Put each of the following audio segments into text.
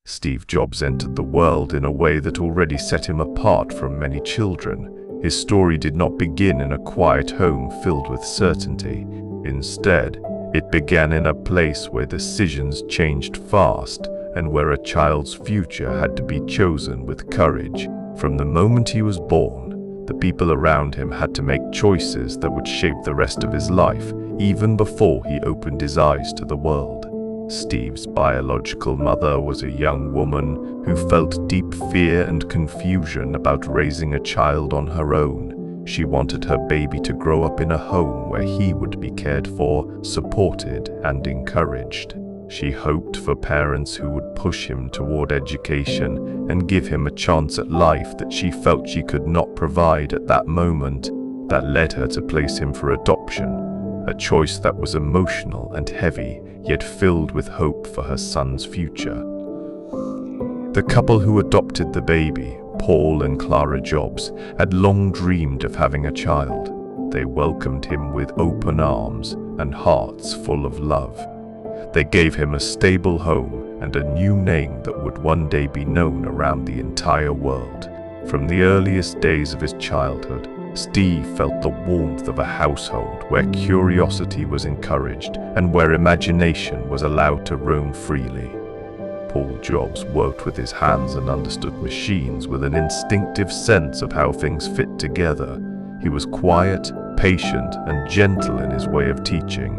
Steve Jobs entered the world in a way that already set him apart from many children. His story did not begin in a quiet home filled with certainty. Instead, it began in a place where decisions changed fast and where a child's future had to be chosen with courage. From the moment he was born, the people around him had to make choices that would shape the rest of his life, even before he opened his eyes to the world. Steve's biological mother was a young woman who felt deep fear and confusion about raising a child on her own. She wanted her baby to grow up in a home where he would be cared for, supported, and encouraged. She hoped for parents who would push him toward education and give him a chance at life that she felt she could not provide at that moment. That led her to place him for adoption, a choice that was emotional and heavy, yet filled with hope for her son's future. The couple who adopted the baby, Paul and Clara Jobs, had long dreamed of having a child. They welcomed him with open arms and hearts full of love. They gave him a stable home and a new name that would one day be known around the entire world. From the earliest days of his childhood, Steve felt the warmth of a household where curiosity was encouraged and where imagination was allowed to roam freely. Paul Jobs worked with his hands and understood machines with an instinctive sense of how things fit together. He was quiet, patient, and gentle in his way of teaching.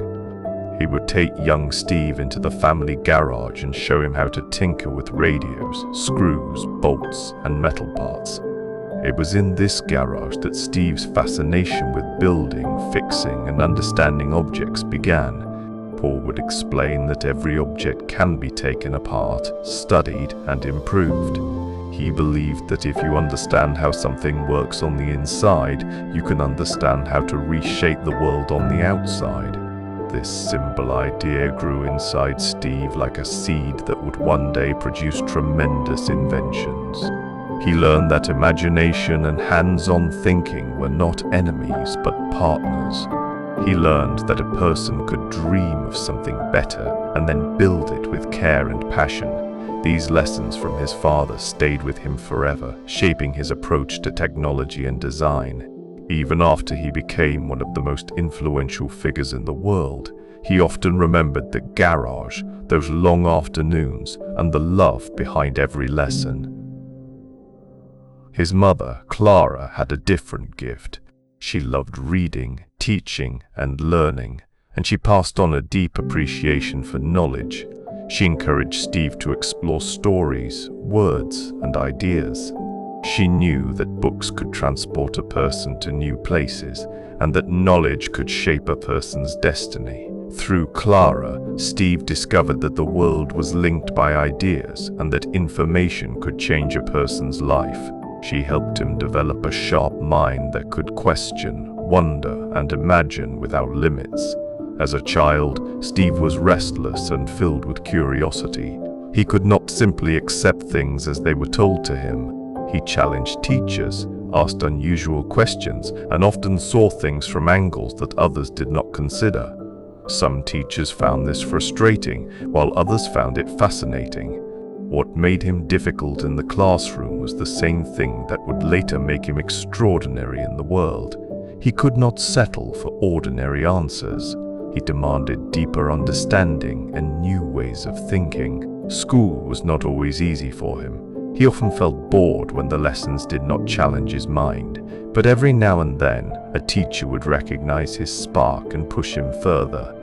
He would take young Steve into the family garage and show him how to tinker with radios, screws, bolts, and metal parts. It was in this garage that Steve's fascination with building, fixing, and understanding objects began. Paul would explain that every object can be taken apart, studied, and improved. He believed that if you understand how something works on the inside, you can understand how to reshape the world on the outside. This simple idea grew inside Steve like a seed that would one day produce tremendous inventions. He learned that imagination and hands-on thinking were not enemies but partners. He learned that a person could dream of something better and then build it with care and passion. These lessons from his father stayed with him forever, shaping his approach to technology and design. Even after he became one of the most influential figures in the world, he often remembered the garage, those long afternoons, and the love behind every lesson. His mother, Clara, had a different gift. She loved reading, teaching, and learning, and she passed on a deep appreciation for knowledge. She encouraged Steve to explore stories, words, and ideas. She knew that books could transport a person to new places, and that knowledge could shape a person's destiny. Through Clara, Steve discovered that the world was linked by ideas and that information could change a person's life. She helped him develop a sharp mind that could question, wonder, and imagine without limits. As a child, Steve was restless and filled with curiosity. He could not simply accept things as they were told to him. He challenged teachers, asked unusual questions, and often saw things from angles that others did not consider. Some teachers found this frustrating, while others found it fascinating. What made him difficult in the classroom was the same thing that would later make him extraordinary in the world. He could not settle for ordinary answers. He demanded deeper understanding and new ways of thinking. School was not always easy for him. He often felt bored when the lessons did not challenge his mind, but every now and then, a teacher would recognize his spark and push him further.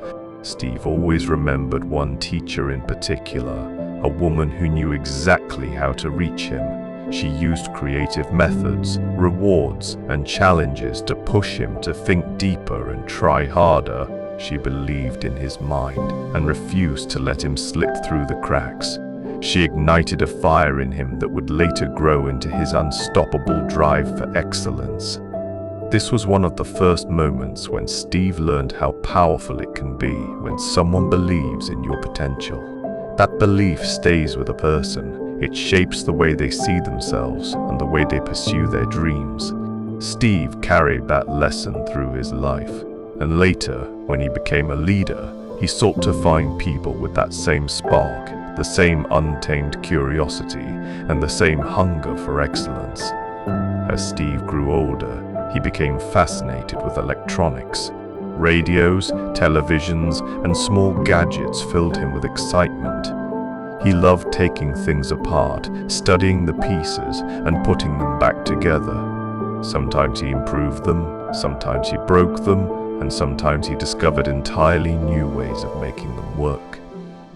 Steve always remembered one teacher in particular, a woman who knew exactly how to reach him. She used creative methods, rewards, and challenges to push him to think deeper and try harder. She believed in his mind and refused to let him slip through the cracks. She ignited a fire in him that would later grow into his unstoppable drive for excellence. This was one of the first moments when Steve learned how powerful it can be when someone believes in your potential. That belief stays with a person. It shapes the way they see themselves and the way they pursue their dreams. Steve carried that lesson through his life, and later, when he became a leader, he sought to find people with that same spark, the same untamed curiosity, and the same hunger for excellence. As Steve grew older, he became fascinated with electronics. Radios, televisions, and small gadgets filled him with excitement. He loved taking things apart, studying the pieces, and putting them back together. Sometimes he improved them, sometimes he broke them, and sometimes he discovered entirely new ways of making them work.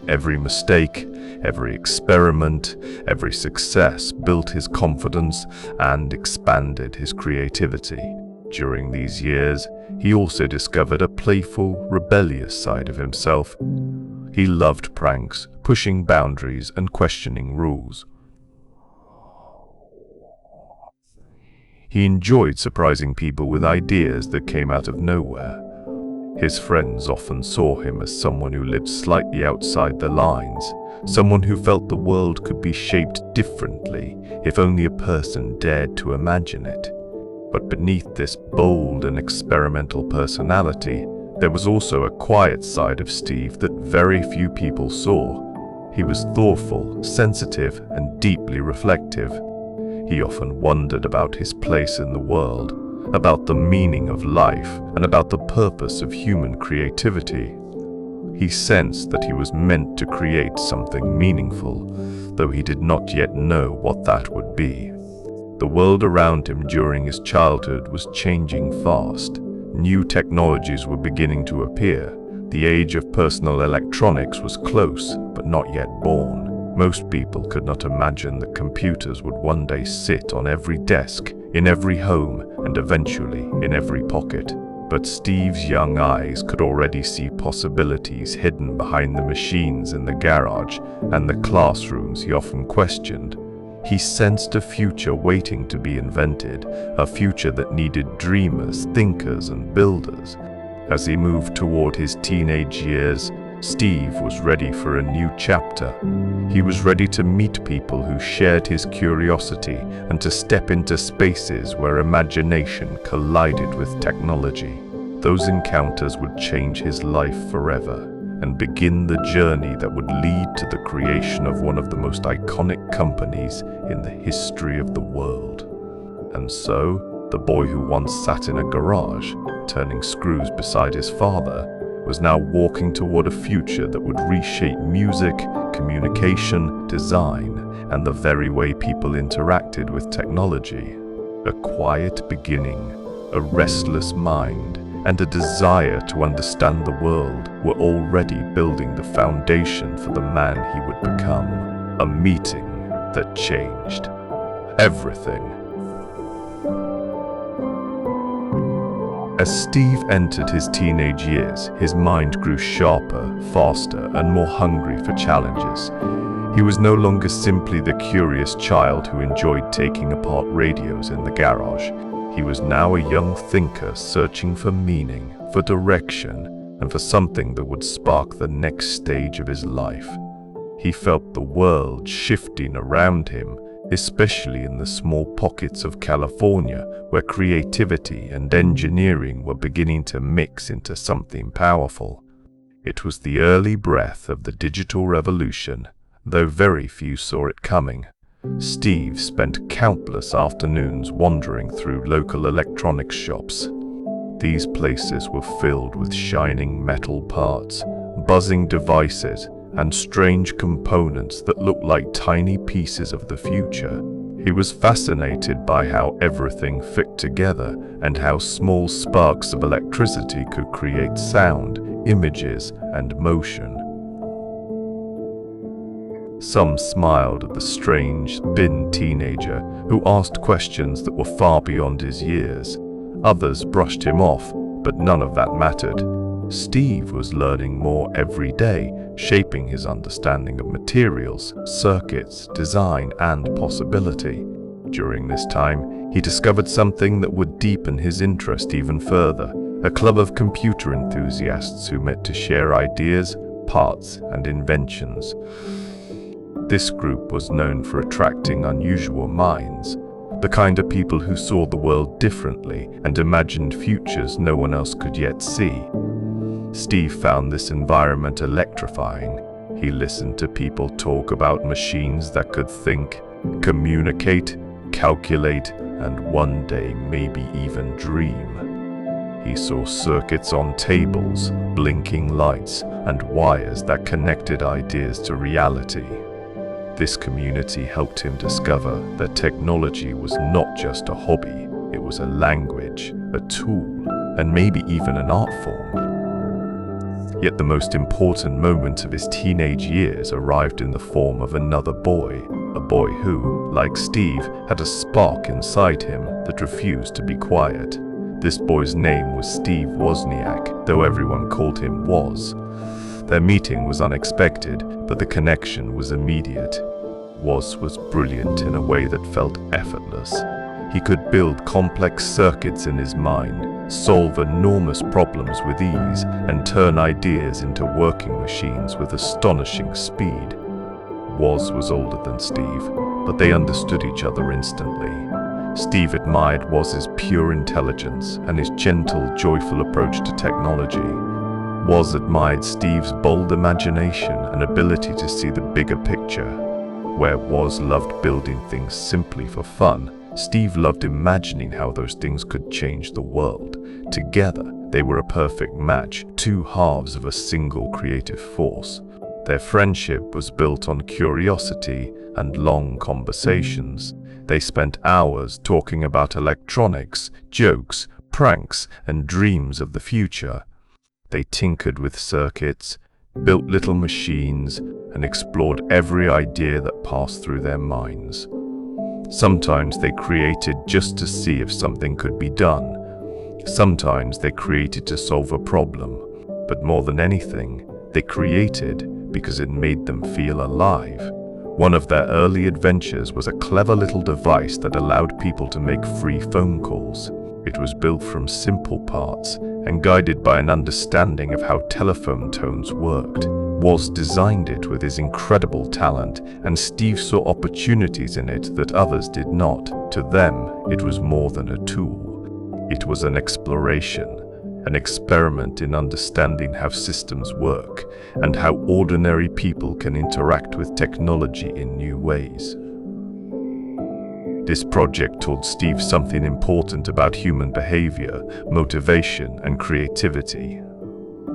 Every mistake, every experiment, every success built his confidence and expanded his creativity. During these years, he also discovered a playful, rebellious side of himself. He loved pranks, pushing boundaries, and questioning rules. He enjoyed surprising people with ideas that came out of nowhere. His friends often saw him as someone who lived slightly outside the lines, someone who felt the world could be shaped differently if only a person dared to imagine it. But beneath this bold and experimental personality, there was also a quiet side of Steve that very few people saw. He was thoughtful, sensitive, and deeply reflective. He often wondered about his place in the world, about the meaning of life, and about the purpose of human creativity. He sensed that he was meant to create something meaningful, though he did not yet know what that would be. The world around him during his childhood was changing fast. New technologies were beginning to appear. The age of personal electronics was close, but not yet born. Most people could not imagine that computers would one day sit on every desk, in every home, and eventually in every pocket. But Steve's young eyes could already see possibilities hidden behind the machines in the garage and the classrooms he often questioned. He sensed a future waiting to be invented, a future that needed dreamers, thinkers, and builders. As he moved toward his teenage years, Steve was ready for a new chapter. He was ready to meet people who shared his curiosity and to step into spaces where imagination collided with technology. Those encounters would change his life forever and begin the journey that would lead to the creation of one of the most iconic companies in the history of the world. And so, the boy who once sat in a garage, turning screws beside his father, was now walking toward a future that would reshape music, communication, design, and the very way people interacted with technology. A quiet beginning, a restless mind, and a desire to understand the world were already building the foundation for the man he would become. A meeting that changed everything. As Steve entered his teenage years, his mind grew sharper, faster, and more hungry for challenges. He was no longer simply the curious child who enjoyed taking apart radios in the garage. He was now a young thinker searching for meaning, for direction, and for something that would spark the next stage of his life. He felt the world shifting around him, especially in the small pockets of California where creativity and engineering were beginning to mix into something powerful. It was the early breath of the digital revolution, though very few saw it coming. Steve spent countless afternoons wandering through local electronics shops. These places were filled with shining metal parts, buzzing devices, and strange components that looked like tiny pieces of the future. He was fascinated by how everything fit together and how small sparks of electricity could create sound, images, and motion. Some smiled at the strange, thin teenager who asked questions that were far beyond his years. Others brushed him off, but none of that mattered. Steve was learning more every day, shaping his understanding of materials, circuits, design, and possibility. During this time, he discovered something that would deepen his interest even further: a club of computer enthusiasts who met to share ideas, parts, and inventions. This group was known for attracting unusual minds, the kind of people who saw the world differently and imagined futures no one else could yet see. Steve found this environment electrifying. He listened to people talk about machines that could think, communicate, calculate, and one day maybe even dream. He saw circuits on tables, blinking lights, and wires that connected ideas to reality. This community helped him discover that technology was not just a hobby, it was a language, a tool, and maybe even an art form. Yet the most important moment of his teenage years arrived in the form of another boy, a boy who, like Steve, had a spark inside him that refused to be quiet. This boy's name was Steve Wozniak, though everyone called him Woz. Their meeting was unexpected, but the connection was immediate. Woz was brilliant in a way that felt effortless. He could build complex circuits in his mind, solve enormous problems with ease, and turn ideas into working machines with astonishing speed. Woz was older than Steve, but they understood each other instantly. Steve admired Woz's pure intelligence and his gentle, joyful approach to technology. Woz admired Steve's bold imagination and ability to see the bigger picture. Where Woz loved building things simply for fun, Steve loved imagining how those things could change the world. Together, they were a perfect match, two halves of a single creative force. Their friendship was built on curiosity and long conversations. They spent hours talking about electronics, jokes, pranks, and dreams of the future. They tinkered with circuits, built little machines, and explored every idea that passed through their minds. Sometimes they created just to see if something could be done. Sometimes they created to solve a problem. But more than anything, they created because it made them feel alive. One of their early adventures was a clever little device that allowed people to make free phone calls. It was built from simple parts and guided by an understanding of how telephone tones worked. Woz designed it with his incredible talent, and Steve saw opportunities in it that others did not. To them, it was more than a tool. It was an exploration, an experiment in understanding how systems work and how ordinary people can interact with technology in new ways. This project taught Steve something important about human behavior, motivation, and creativity.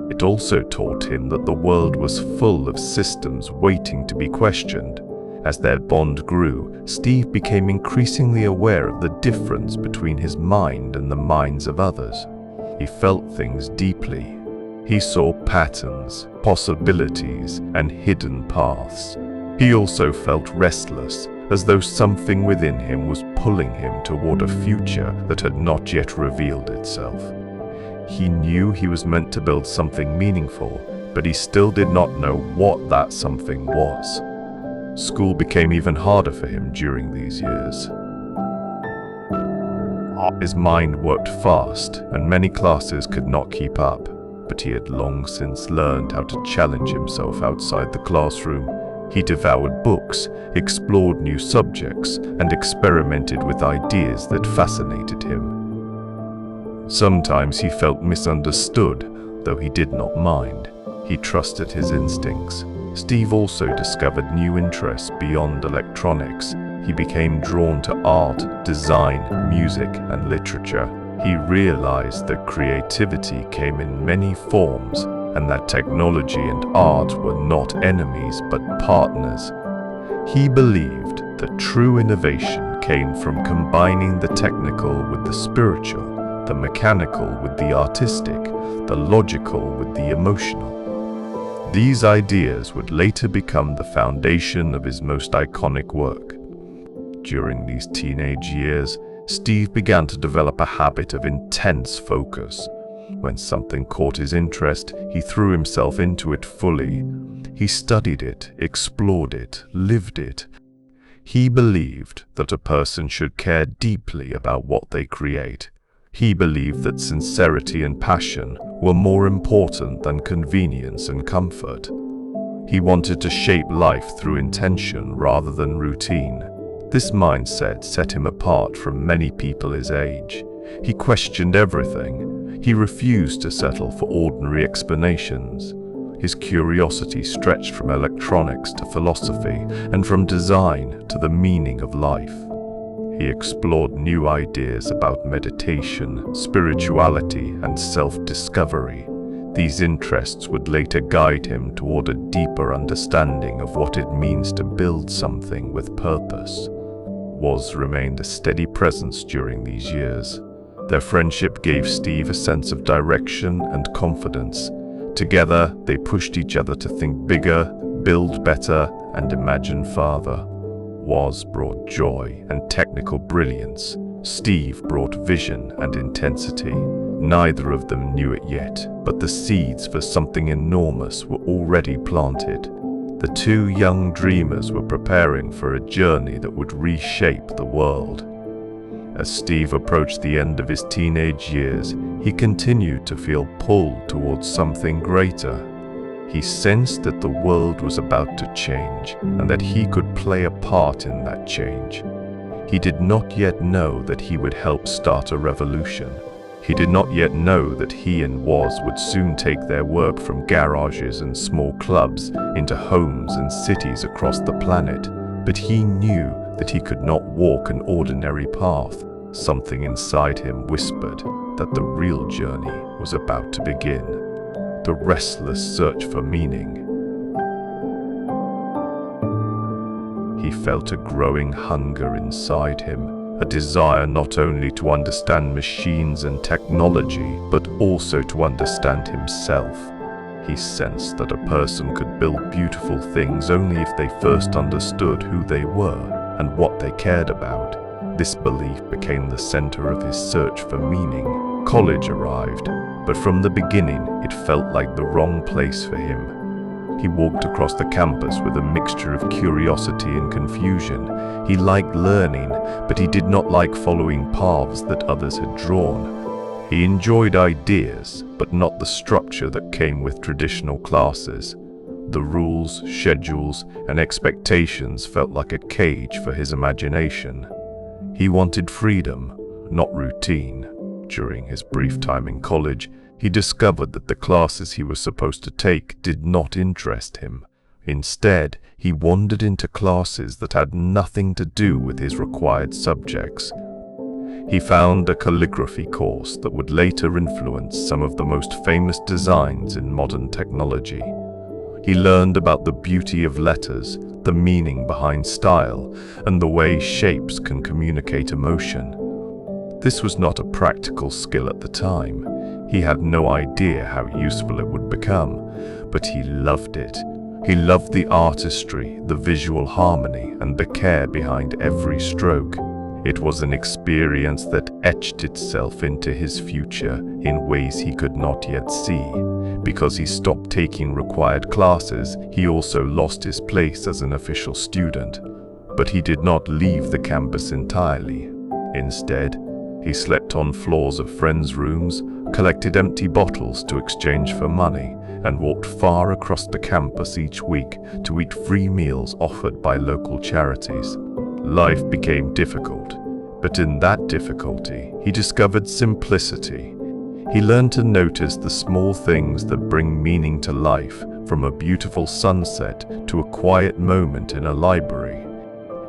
It also taught him that the world was full of systems waiting to be questioned. As their bond grew, Steve became increasingly aware of the difference between his mind and the minds of others. He felt things deeply. He saw patterns, possibilities, and hidden paths. He also felt restless, as though something within him was pulling him toward a future that had not yet revealed itself. He knew he was meant to build something meaningful, but he still did not know what that something was. School became even harder for him during these years. His mind worked fast, and many classes could not keep up, but he had long since learned how to challenge himself outside the classroom. He devoured books, explored new subjects, and experimented with ideas that fascinated him. Sometimes he felt misunderstood, though he did not mind. He trusted his instincts. Steve also discovered new interests beyond electronics. He became drawn to art, design, music, and literature. He realized that creativity came in many forms, and that technology and art were not enemies but partners. He believed that true innovation came from combining the technical with the spiritual, the mechanical with the artistic, the logical with the emotional. These ideas would later become the foundation of his most iconic work. During these teenage years, Steve began to develop a habit of intense focus. When something caught his interest, he threw himself into it fully. He studied it, explored it, lived it. He believed that a person should care deeply about what they create. He believed that sincerity and passion were more important than convenience and comfort. He wanted to shape life through intention rather than routine. This mindset set him apart from many people his age. He questioned everything. He refused to settle for ordinary explanations. His curiosity stretched from electronics to philosophy and from design to the meaning of life. He explored new ideas about meditation, spirituality, and self-discovery. These interests would later guide him toward a deeper understanding of what it means to build something with purpose. Woz remained a steady presence during these years. Their friendship gave Steve a sense of direction and confidence. Together, they pushed each other to think bigger, build better, and imagine farther. Woz brought joy and technical brilliance. Steve brought vision and intensity. Neither of them knew it yet, but the seeds for something enormous were already planted. The two young dreamers were preparing for a journey that would reshape the world. As Steve approached the end of his teenage years, he continued to feel pulled towards something greater. He sensed that the world was about to change and that he could play a part in that change. He did not yet know that he would help start a revolution. He did not yet know that he and Woz would soon take their work from garages and small clubs into homes and cities across the planet. But he knew that he could not walk an ordinary path. Something inside him whispered that the real journey was about to begin. The restless search for meaning. He felt a growing hunger inside him, a desire not only to understand machines and technology, but also to understand himself. He sensed that a person could build beautiful things only if they first understood who they were and what they cared about. This belief became the center of his search for meaning. College arrived, but from the beginning it felt like the wrong place for him. He walked across the campus with a mixture of curiosity and confusion. He liked learning, but he did not like following paths that others had drawn. He enjoyed ideas, but not the structure that came with traditional classes. The rules, schedules, and expectations felt like a cage for his imagination. He wanted freedom, not routine. During his brief time in college, he discovered that the classes he was supposed to take did not interest him. Instead, he wandered into classes that had nothing to do with his required subjects. He found a calligraphy course that would later influence some of the most famous designs in modern technology. He learned about the beauty of letters, the meaning behind style, and the way shapes can communicate emotion. This was not a practical skill at the time. He had no idea how useful it would become, but he loved it. He loved the artistry, the visual harmony, and the care behind every stroke. It was an experience that etched itself into his future in ways he could not yet see. Because he stopped taking required classes, he also lost his place as an official student. But he did not leave the campus entirely. Instead, he slept on floors of friends' rooms, collected empty bottles to exchange for money, and walked far across the campus each week to eat free meals offered by local charities. Life became difficult, but in that difficulty, he discovered simplicity. He learned to notice the small things that bring meaning to life, from a beautiful sunset to a quiet moment in a library.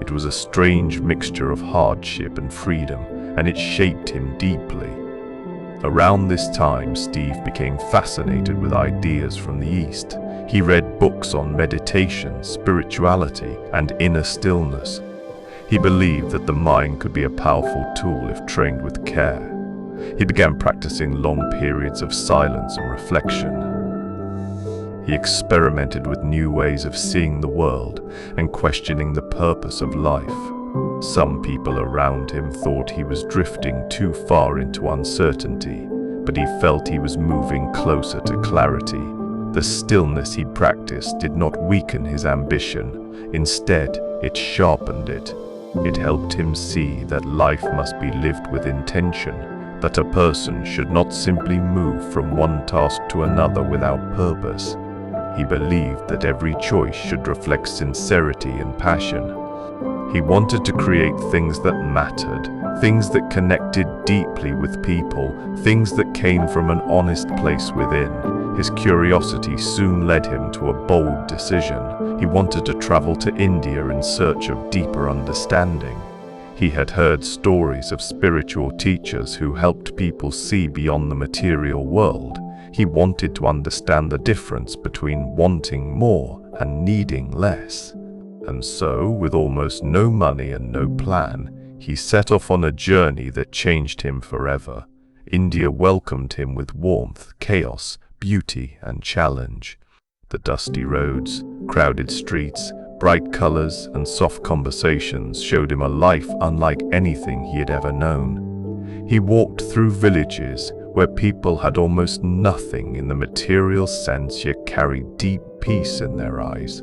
It was a strange mixture of hardship and freedom, and it shaped him deeply. Around this time, Steve became fascinated with ideas from the East. He read books on meditation, spirituality, and inner stillness. He believed that the mind could be a powerful tool if trained with care. He began practicing long periods of silence and reflection. He experimented with new ways of seeing the world and questioning the purpose of life. Some people around him thought he was drifting too far into uncertainty, but he felt he was moving closer to clarity. The stillness he practiced did not weaken his ambition. Instead, it sharpened it. It helped him see that life must be lived with intention, that a person should not simply move from one task to another without purpose. He believed that every choice should reflect sincerity and passion. He wanted to create things that mattered, things that connected deeply with people, things that came from an honest place within. His curiosity soon led him to a bold decision. He wanted to travel to India in search of deeper understanding. He had heard stories of spiritual teachers who helped people see beyond the material world. He wanted to understand the difference between wanting more and needing less. And so, with almost no money and no plan, he set off on a journey that changed him forever. India welcomed him with warmth, chaos, beauty, and challenge. The dusty roads, crowded streets, bright colors, and soft conversations showed him a life unlike anything he had ever known. He walked through villages where people had almost nothing in the material sense yet carried deep peace in their eyes.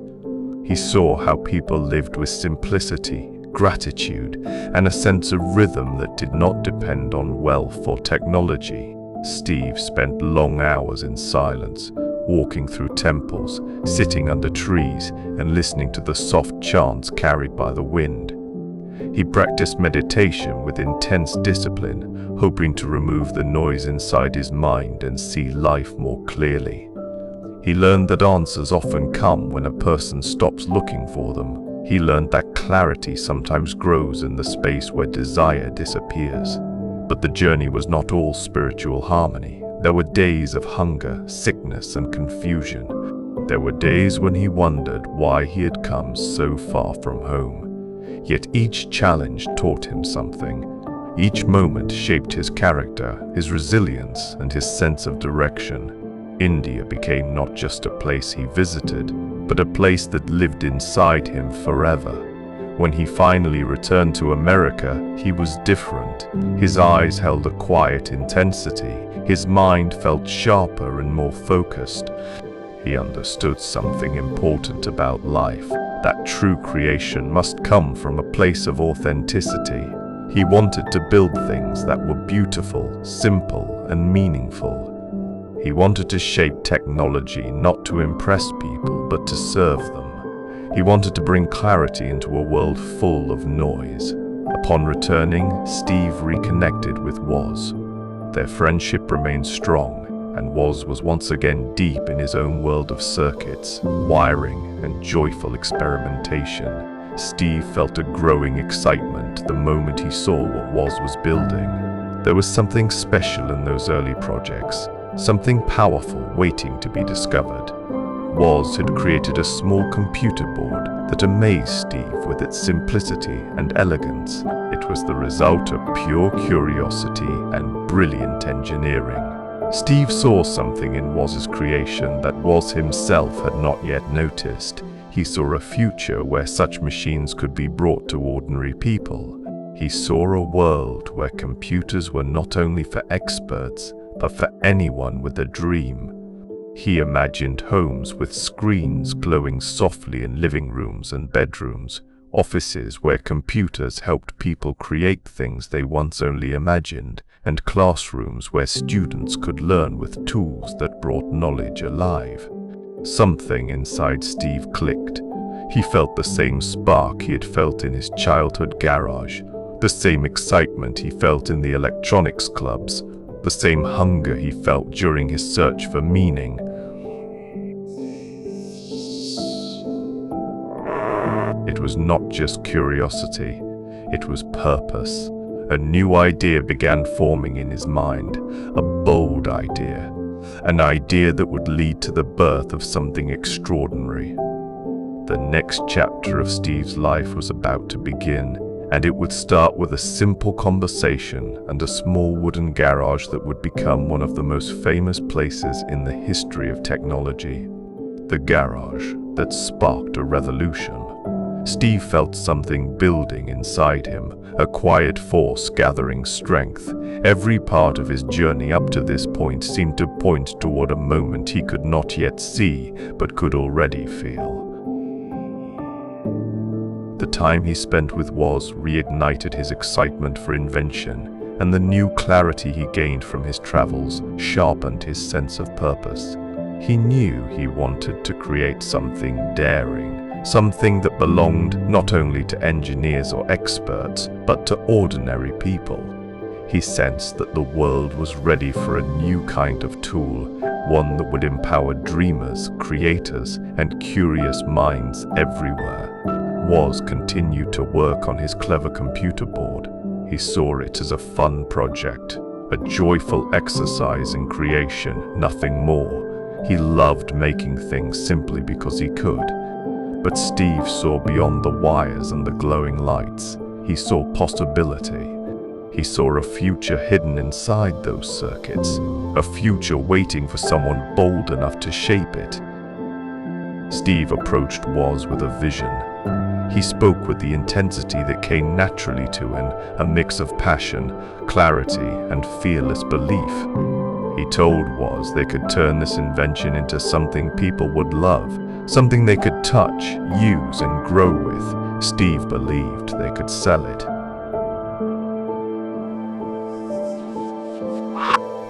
He saw how people lived with simplicity, gratitude, and a sense of rhythm that did not depend on wealth or technology. Steve spent long hours in silence, walking through temples, sitting under trees, and listening to the soft chants carried by the wind. He practiced meditation with intense discipline, hoping to remove the noise inside his mind and see life more clearly. He learned that answers often come when a person stops looking for them. He learned that clarity sometimes grows in the space where desire disappears. But the journey was not all spiritual harmony. There were days of hunger, sickness, and confusion. There were days when he wondered why he had come so far from home. Yet each challenge taught him something. Each moment shaped his character, his resilience, and his sense of direction. India became not just a place he visited, but a place that lived inside him forever. When he finally returned to America, he was different. His eyes held a quiet intensity. His mind felt sharper and more focused. He understood something important about life, that true creation must come from a place of authenticity. He wanted to build things that were beautiful, simple, and meaningful. He wanted to shape technology not to impress people, but to serve them. He wanted to bring clarity into a world full of noise. Upon returning, Steve reconnected with Woz. Their friendship remained strong, and Woz was once again deep in his own world of circuits, wiring, and joyful experimentation. Steve felt a growing excitement the moment he saw what Woz was building. There was something special in those early projects, something powerful waiting to be discovered. Woz had created a small computer board that amazed Steve with its simplicity and elegance. It was the result of pure curiosity and brilliant engineering. Steve saw something in Woz's creation that Woz himself had not yet noticed. He saw a future where such machines could be brought to ordinary people. He saw a world where computers were not only for experts, but for anyone with a dream. He imagined homes with screens glowing softly in living rooms and bedrooms, offices where computers helped people create things they once only imagined, and classrooms where students could learn with tools that brought knowledge alive. Something inside Steve clicked. He felt the same spark he had felt in his childhood garage, the same excitement he felt in the electronics clubs, the same hunger he felt during his search for meaning. It was not just curiosity, it was purpose. A new idea began forming in his mind, a bold idea, an idea that would lead to the birth of something extraordinary. The next chapter of Steve's life was about to begin, and it would start with a simple conversation and a small wooden garage that would become one of the most famous places in the history of technology. The garage that sparked a revolution. Steve felt something building inside him, a quiet force gathering strength. Every part of his journey up to this point seemed to point toward a moment he could not yet see, but could already feel. The time he spent with Woz reignited his excitement for invention, and the new clarity he gained from his travels sharpened his sense of purpose. He knew he wanted to create something daring, something that belonged not only to engineers or experts, but to ordinary people. He sensed that the world was ready for a new kind of tool, one that would empower dreamers, creators, and curious minds everywhere. Woz continued to work on his clever computer board. He saw it as a fun project, a joyful exercise in creation, nothing more. He loved making things simply because he could. But Steve saw beyond the wires and the glowing lights. He saw possibility. He saw a future hidden inside those circuits, a future waiting for someone bold enough to shape it. Steve approached Woz with a vision. He spoke with the intensity that came naturally to him, a mix of passion, clarity, and fearless belief. He told Woz they could turn this invention into something people would love, something they could touch, use, and grow with. Steve believed they could sell it.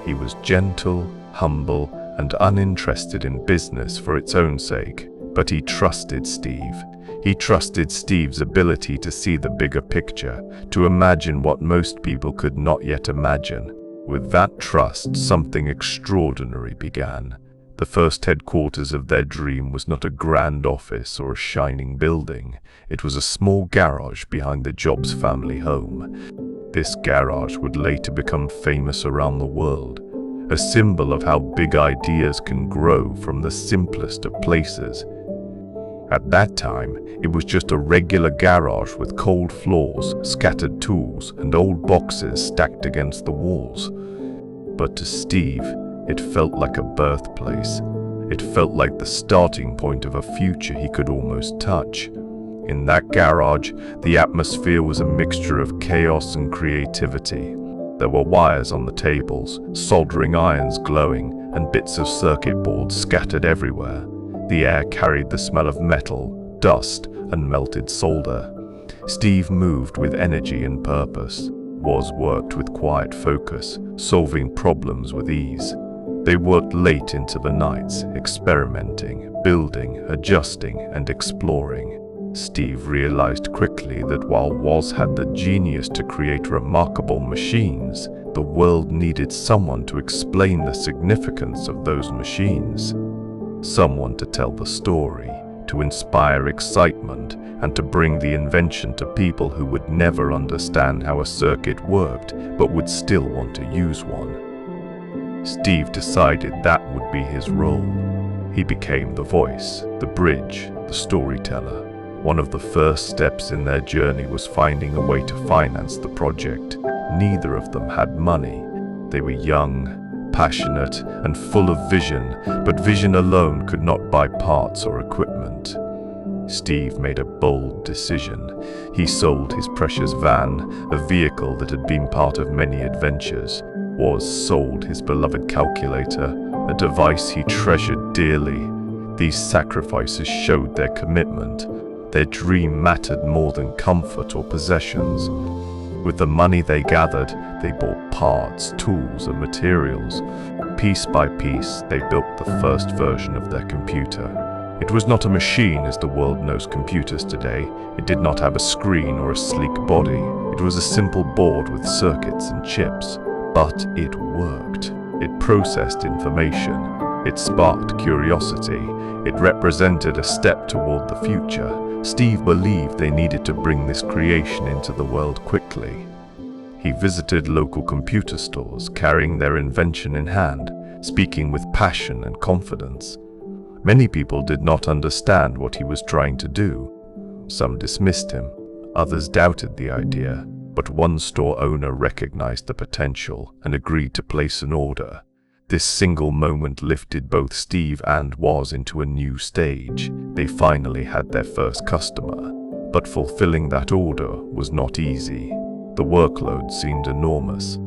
He was gentle, humble, and uninterested in business for its own sake, but he trusted Steve. He trusted Steve's ability to see the bigger picture, to imagine what most people could not yet imagine. With that trust, something extraordinary began. The first headquarters of their dream was not a grand office or a shining building. It was a small garage behind the Jobs family home. This garage would later become famous around the world, a symbol of how big ideas can grow from the simplest of places. At that time, it was just a regular garage with cold floors, scattered tools, and old boxes stacked against the walls. But to Steve, it felt like a birthplace. It felt like the starting point of a future he could almost touch. In that garage, the atmosphere was a mixture of chaos and creativity. There were wires on the tables, soldering irons glowing, and bits of circuit boards scattered everywhere. The air carried the smell of metal, dust, and melted solder. Steve moved with energy and purpose. Woz worked with quiet focus, solving problems with ease. They worked late into the nights, experimenting, building, adjusting, and exploring. Steve realized quickly that while Woz had the genius to create remarkable machines, the world needed someone to explain the significance of those machines. Someone to tell the story, to inspire excitement, and to bring the invention to people who would never understand how a circuit worked, but would still want to use one. Steve decided that would be his role. He became the voice, the bridge, the storyteller. One of the first steps in their journey was finding a way to finance the project. Neither of them had money. They were young, passionate, and full of vision, but vision alone could not buy parts or equipment. Steve made a bold decision. He sold his precious van, a vehicle that had been part of many adventures. Woz sold his beloved calculator, a device he treasured dearly. These sacrifices showed their commitment. Their dream mattered more than comfort or possessions. With the money they gathered, they bought parts, tools, and materials. Piece by piece, they built the first version of their computer. It was not a machine as the world knows computers today. It did not have a screen or a sleek body. It was a simple board with circuits and chips. But it worked. It processed information. It sparked curiosity. It represented a step toward the future. Steve believed they needed to bring this creation into the world quickly. He visited local computer stores, carrying their invention in hand, speaking with passion and confidence. Many people did not understand what he was trying to do. Some dismissed him, others doubted the idea, but one store owner recognized the potential and agreed to place an order. This single moment lifted both Steve and Woz into a new stage. They finally had their first customer, but fulfilling that order was not easy. The workload seemed enormous.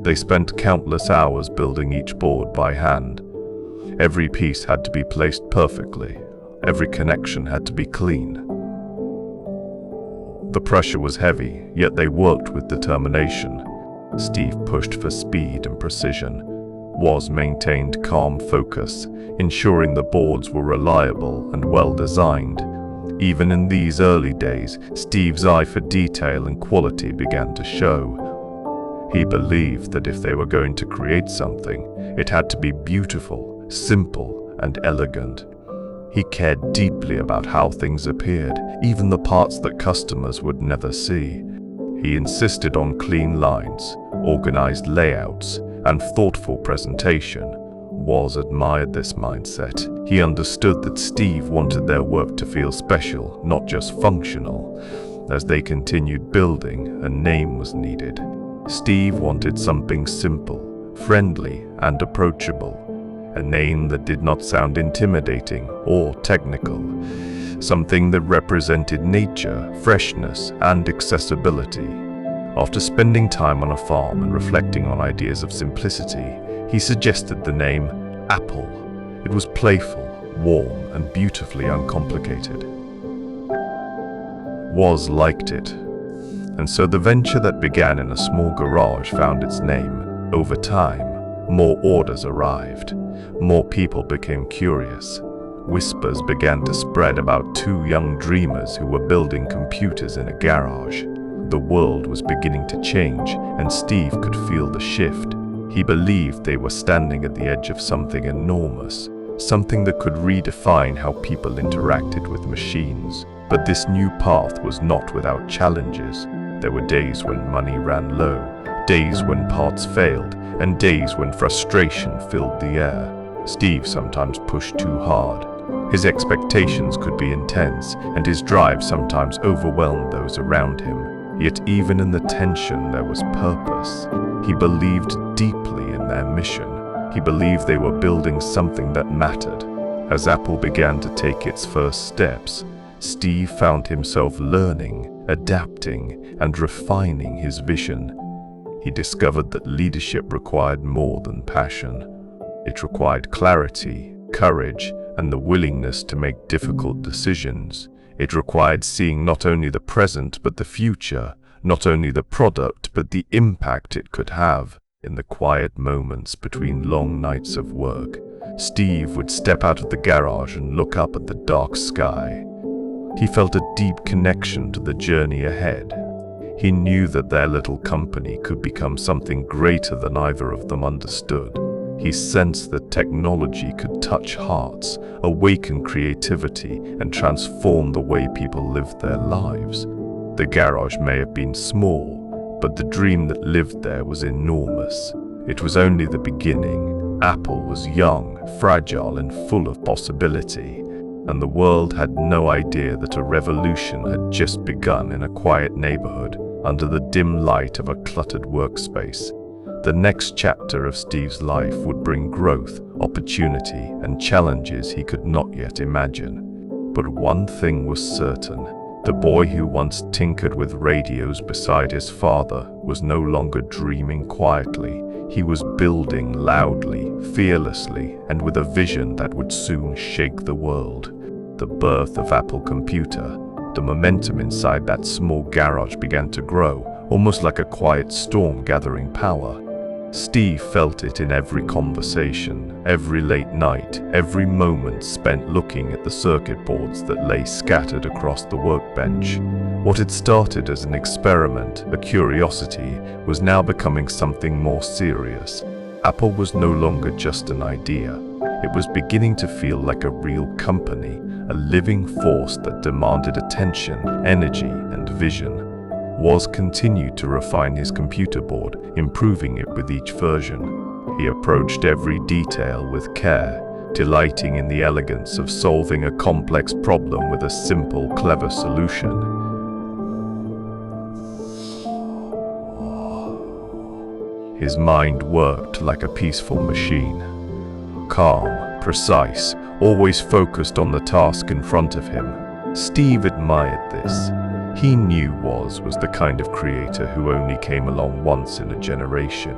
They spent countless hours building each board by hand. Every piece had to be placed perfectly. Every connection had to be clean. The pressure was heavy, yet they worked with determination. Steve pushed for speed and precision. Woz maintained calm focus, ensuring the boards were reliable and well designed. Even in these early days, Steve's eye for detail and quality began to show. He believed that if they were going to create something, it had to be beautiful, simple and elegant. He cared deeply about how things appeared, even the parts that customers would never see. He insisted on clean lines, organized layouts, and thoughtful presentation. Woz admired this mindset. He understood that Steve wanted their work to feel special, not just functional. As they continued building, a name was needed. Steve wanted something simple, friendly, and approachable. A name that did not sound intimidating or technical. Something that represented nature, freshness, and accessibility. After spending time on a farm and reflecting on ideas of simplicity, he suggested the name Apple. It was playful, warm, and beautifully uncomplicated. Woz liked it, and so the venture that began in a small garage found its name. Over time, more orders arrived. More people became curious. Whispers began to spread about two young dreamers who were building computers in a garage. The world was beginning to change, and Steve could feel the shift. He believed they were standing at the edge of something enormous, something that could redefine how people interacted with machines. But this new path was not without challenges. There were days when money ran low, days when parts failed, and days when frustration filled the air. Steve sometimes pushed too hard. His expectations could be intense, and his drive sometimes overwhelmed those around him. Yet even in the tension there was purpose. He believed deeply in their mission. He believed they were building something that mattered. As Apple began to take its first steps, Steve found himself learning, adapting, and refining his vision. He discovered that leadership required more than passion. It required clarity, courage, and the willingness to make difficult decisions. It required seeing not only the present but the future, not only the product but the impact it could have. In the quiet moments between long nights of work, Steve would step out of the garage and look up at the dark sky. He felt a deep connection to the journey ahead. He knew that their little company could become something greater than either of them understood. He sensed that technology could touch hearts, awaken creativity, and transform the way people lived their lives. The garage may have been small, but the dream that lived there was enormous. It was only the beginning. Apple was young, fragile, and full of possibility, and the world had no idea that a revolution had just begun in a quiet neighborhood under the dim light of a cluttered workspace. The next chapter of Steve's life would bring growth, opportunity, and challenges he could not yet imagine. But one thing was certain. The boy who once tinkered with radios beside his father was no longer dreaming quietly. He was building loudly, fearlessly, and with a vision that would soon shake the world. The birth of Apple Computer. The momentum inside that small garage began to grow, almost like a quiet storm gathering power. Steve felt it in every conversation, every late night, every moment spent looking at the circuit boards that lay scattered across the workbench. What had started as an experiment, a curiosity, was now becoming something more serious. Apple was no longer just an idea. It was beginning to feel like a real company, a living force that demanded attention, energy, and vision. Woz continued to refine his computer board, improving it with each version. He approached every detail with care, delighting in the elegance of solving a complex problem with a simple, clever solution. His mind worked like a peaceful machine. Calm, precise, always focused on the task in front of him. Steve admired this. He knew Woz was the kind of creator who only came along once in a generation.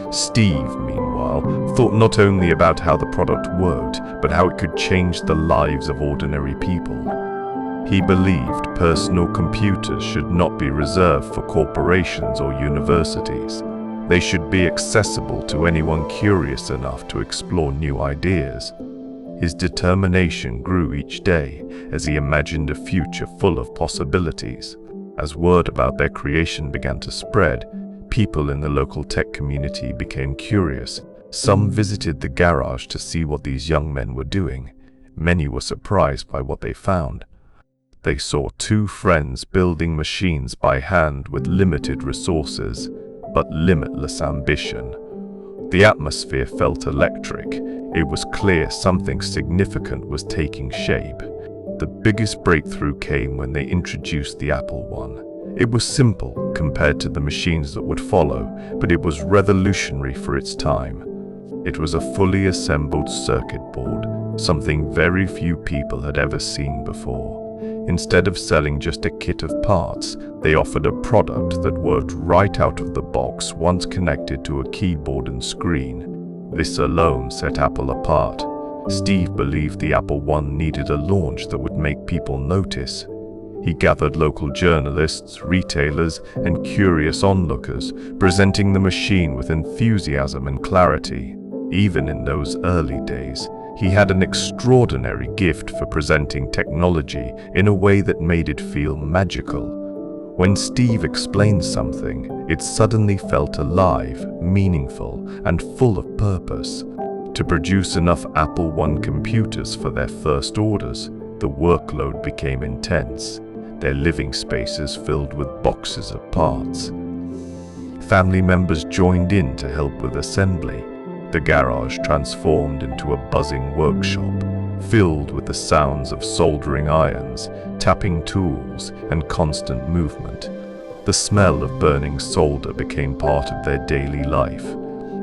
Steve, meanwhile, thought not only about how the product worked, but how it could change the lives of ordinary people. He believed personal computers should not be reserved for corporations or universities. They should be accessible to anyone curious enough to explore new ideas. His determination grew each day as he imagined a future full of possibilities. As word about their creation began to spread, people in the local tech community became curious. Some visited the garage to see what these young men were doing. Many were surprised by what they found. They saw two friends building machines by hand with limited resources, but limitless ambition. The atmosphere felt electric. It was clear something significant was taking shape. The biggest breakthrough came when they introduced the Apple I. It was simple compared to the machines that would follow, but it was revolutionary for its time. It was a fully assembled circuit board, something very few people had ever seen before. Instead of selling just a kit of parts, they offered a product that worked right out of the box once connected to a keyboard and screen. This alone set Apple apart. Steve believed the Apple I needed a launch that would make people notice. He gathered local journalists, retailers, and curious onlookers, presenting the machine with enthusiasm and clarity. Even in those early days, he had an extraordinary gift for presenting technology in a way that made it feel magical. When Steve explained something, it suddenly felt alive, meaningful, and full of purpose. To produce enough Apple I computers for their first orders, the workload became intense, their living spaces filled with boxes of parts. Family members joined in to help with assembly. The garage transformed into a buzzing workshop, filled with the sounds of soldering irons, tapping tools, and constant movement. The smell of burning solder became part of their daily life.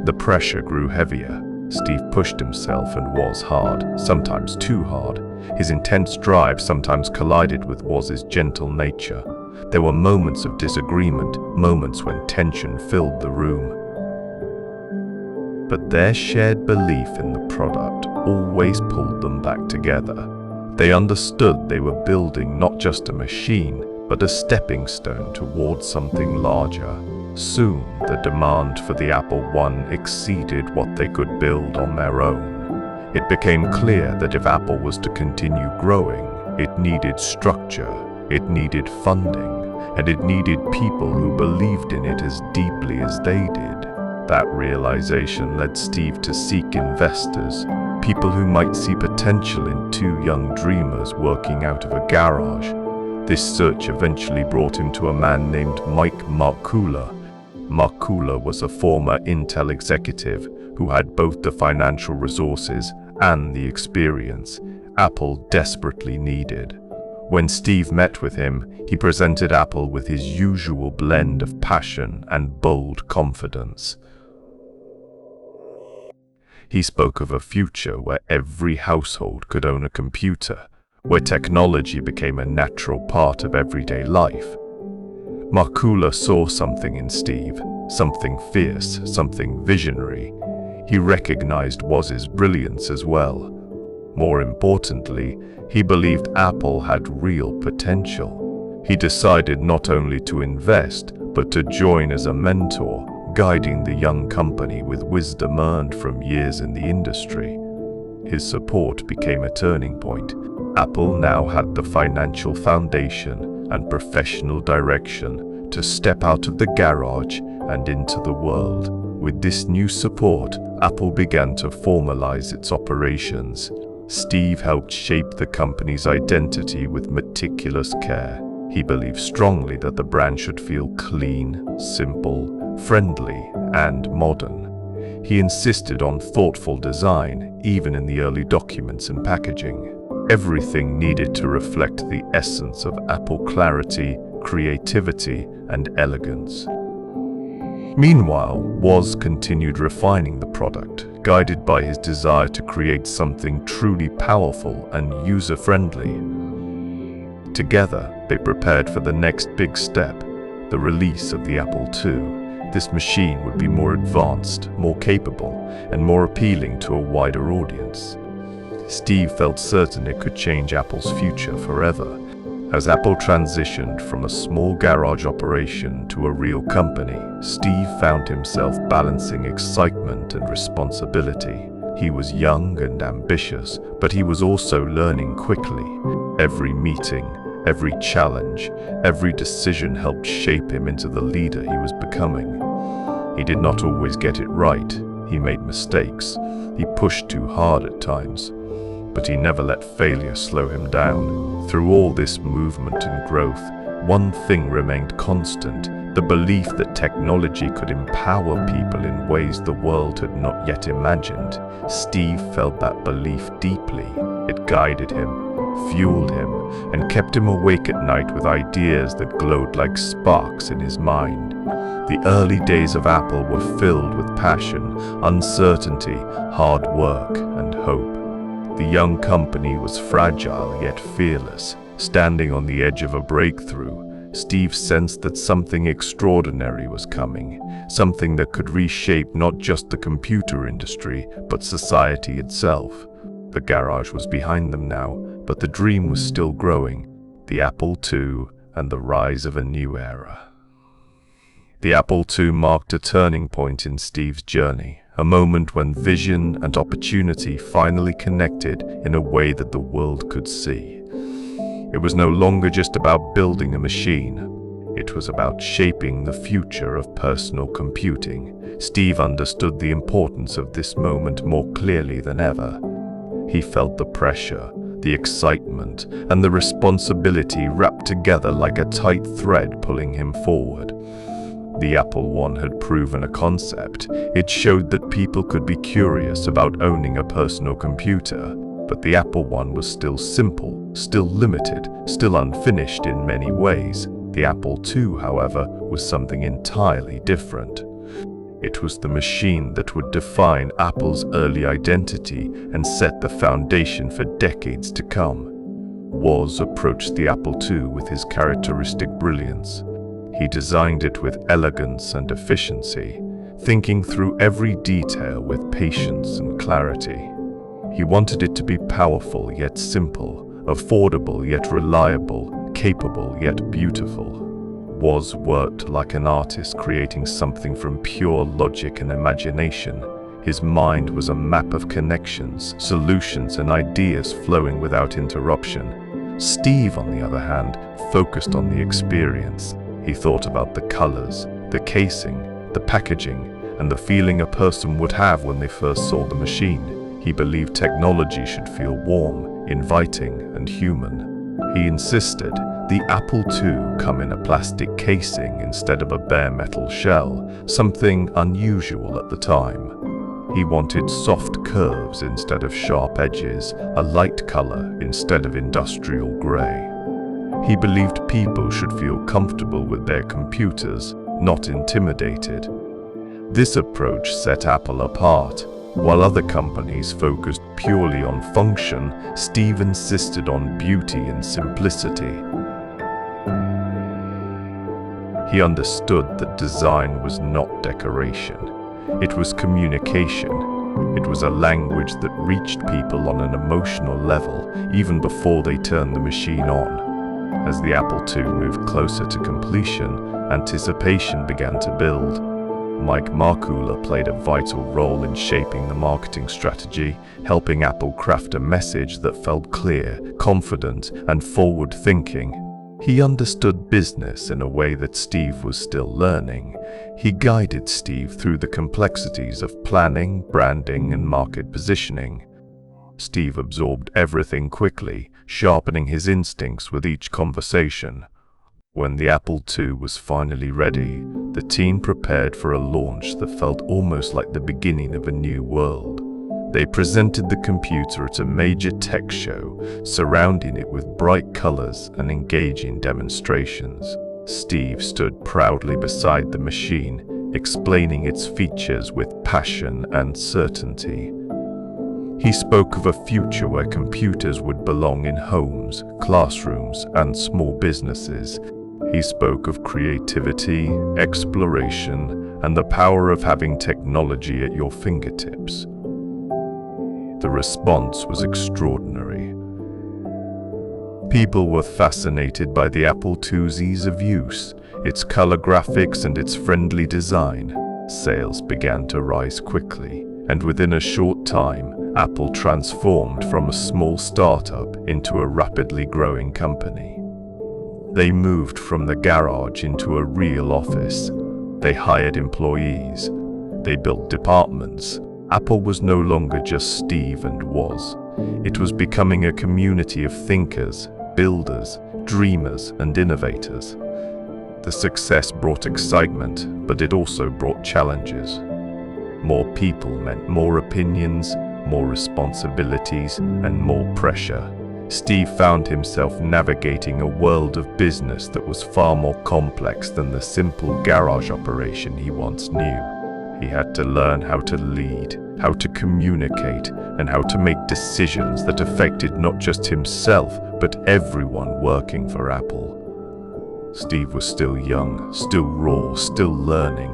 The pressure grew heavier. Steve pushed himself and was hard, sometimes too hard. His intense drive sometimes collided with Woz's gentle nature. There were moments of disagreement, moments when tension filled the room. But their shared belief in the product always pulled them back together. They understood they were building not just a machine, but a stepping stone towards something larger. Soon, the demand for the Apple I exceeded what they could build on their own. It became clear that if Apple was to continue growing, it needed structure, it needed funding, and it needed people who believed in it as deeply as they did. That realization led Steve to seek investors, people who might see potential in two young dreamers working out of a garage. This search eventually brought him to a man named Mike Markkula. Markkula was a former Intel executive who had both the financial resources and the experience Apple desperately needed. When Steve met with him, he presented Apple with his usual blend of passion and bold confidence. He spoke of a future where every household could own a computer, where technology became a natural part of everyday life. Markkula saw something in Steve, something fierce, something visionary. He recognized Woz's brilliance as well. More importantly, he believed Apple had real potential. He decided not only to invest, but to join as a mentor, guiding the young company with wisdom earned from years in the industry. His support became a turning point. Apple now had the financial foundation and professional direction to step out of the garage and into the world. With this new support, Apple began to formalize its operations. Steve helped shape the company's identity with meticulous care. He believed strongly that the brand should feel clean, simple, friendly, and modern. He insisted on thoughtful design, even in the early documents and packaging. Everything needed to reflect the essence of Apple: clarity, creativity, and elegance. Meanwhile, Woz continued refining the product, guided by his desire to create something truly powerful and user-friendly. Together, they prepared for the next big step, the release of the Apple II. This machine would be more advanced, more capable, and more appealing to a wider audience. Steve felt certain it could change Apple's future forever. As Apple transitioned from a small garage operation to a real company, Steve found himself balancing excitement and responsibility. He was young and ambitious, but he was also learning quickly. Every meeting, every challenge, every decision helped shape him into the leader he was becoming. He did not always get it right. He made mistakes. He pushed too hard at times. But he never let failure slow him down. Through all this movement and growth, one thing remained constant: the belief that technology could empower people in ways the world had not yet imagined. Steve felt that belief deeply. It guided him, fueled him, and kept him awake at night with ideas that glowed like sparks in his mind. The early days of Apple were filled with passion, uncertainty, hard work, and hope. The young company was fragile yet fearless. Standing on the edge of a breakthrough, Steve sensed that something extraordinary was coming, something that could reshape not just the computer industry, but society itself. The garage was behind them now, but the dream was still growing: the Apple II and the rise of a new era. The Apple II marked a turning point in Steve's journey, a moment when vision and opportunity finally connected in a way that the world could see. It was no longer just about building a machine. It was about shaping the future of personal computing. Steve understood the importance of this moment more clearly than ever. He felt the pressure, the excitement, and the responsibility wrapped together like a tight thread pulling him forward. The Apple I had proven a concept. It showed that people could be curious about owning a personal computer. But the Apple I was still simple, still limited, still unfinished in many ways. The Apple II, however, was something entirely different. It was the machine that would define Apple's early identity and set the foundation for decades to come. Woz approached the Apple II with his characteristic brilliance. He designed it with elegance and efficiency, thinking through every detail with patience and clarity. He wanted it to be powerful yet simple, affordable yet reliable, capable yet beautiful. Woz worked like an artist, creating something from pure logic and imagination. His mind was a map of connections, solutions, and ideas flowing without interruption. Steve, on the other hand, focused on the experience. He thought about the colors, the casing, the packaging, and the feeling a person would have when they first saw the machine. He believed technology should feel warm, inviting, and human. He insisted the Apple II come in a plastic casing instead of a bare metal shell, something unusual at the time. He wanted soft curves instead of sharp edges, a light color instead of industrial gray. He believed people should feel comfortable with their computers, not intimidated. This approach set Apple apart. While other companies focused purely on function, Steve insisted on beauty and simplicity. He understood that design was not decoration. It was communication. It was a language that reached people on an emotional level, even before they turned the machine on. As the Apple II moved closer to completion, anticipation began to build. Mike Markula played a vital role in shaping the marketing strategy, helping Apple craft a message that felt clear, confident, and forward-thinking. He understood business in a way that Steve was still learning. He guided Steve through the complexities of planning, branding, and market positioning. Steve absorbed everything quickly, sharpening his instincts with each conversation. When the Apple II was finally ready, the team prepared for a launch that felt almost like the beginning of a new world. They presented the computer at a major tech show, surrounding it with bright colors and engaging demonstrations. Steve stood proudly beside the machine, explaining its features with passion and certainty. He spoke of a future where computers would belong in homes, classrooms, and small businesses. He spoke of creativity, exploration, and the power of having technology at your fingertips. The response was extraordinary. People were fascinated by the Apple II's ease of use, its color graphics, and its friendly design. Sales began to rise quickly, and within a short time, Apple transformed from a small startup into a rapidly growing company. They moved from the garage into a real office. They hired employees, They built departments. Apple was no longer just Steve and Woz. It was becoming a community of thinkers, builders, dreamers, and innovators. The success brought excitement, but it also brought challenges. More people meant more opinions, more responsibilities, and more pressure. Steve found himself navigating a world of business that was far more complex than the simple garage operation he once knew. He had to learn how to lead, how to communicate, and how to make decisions that affected not just himself, but everyone working for Apple. Steve was still young, still raw, still learning.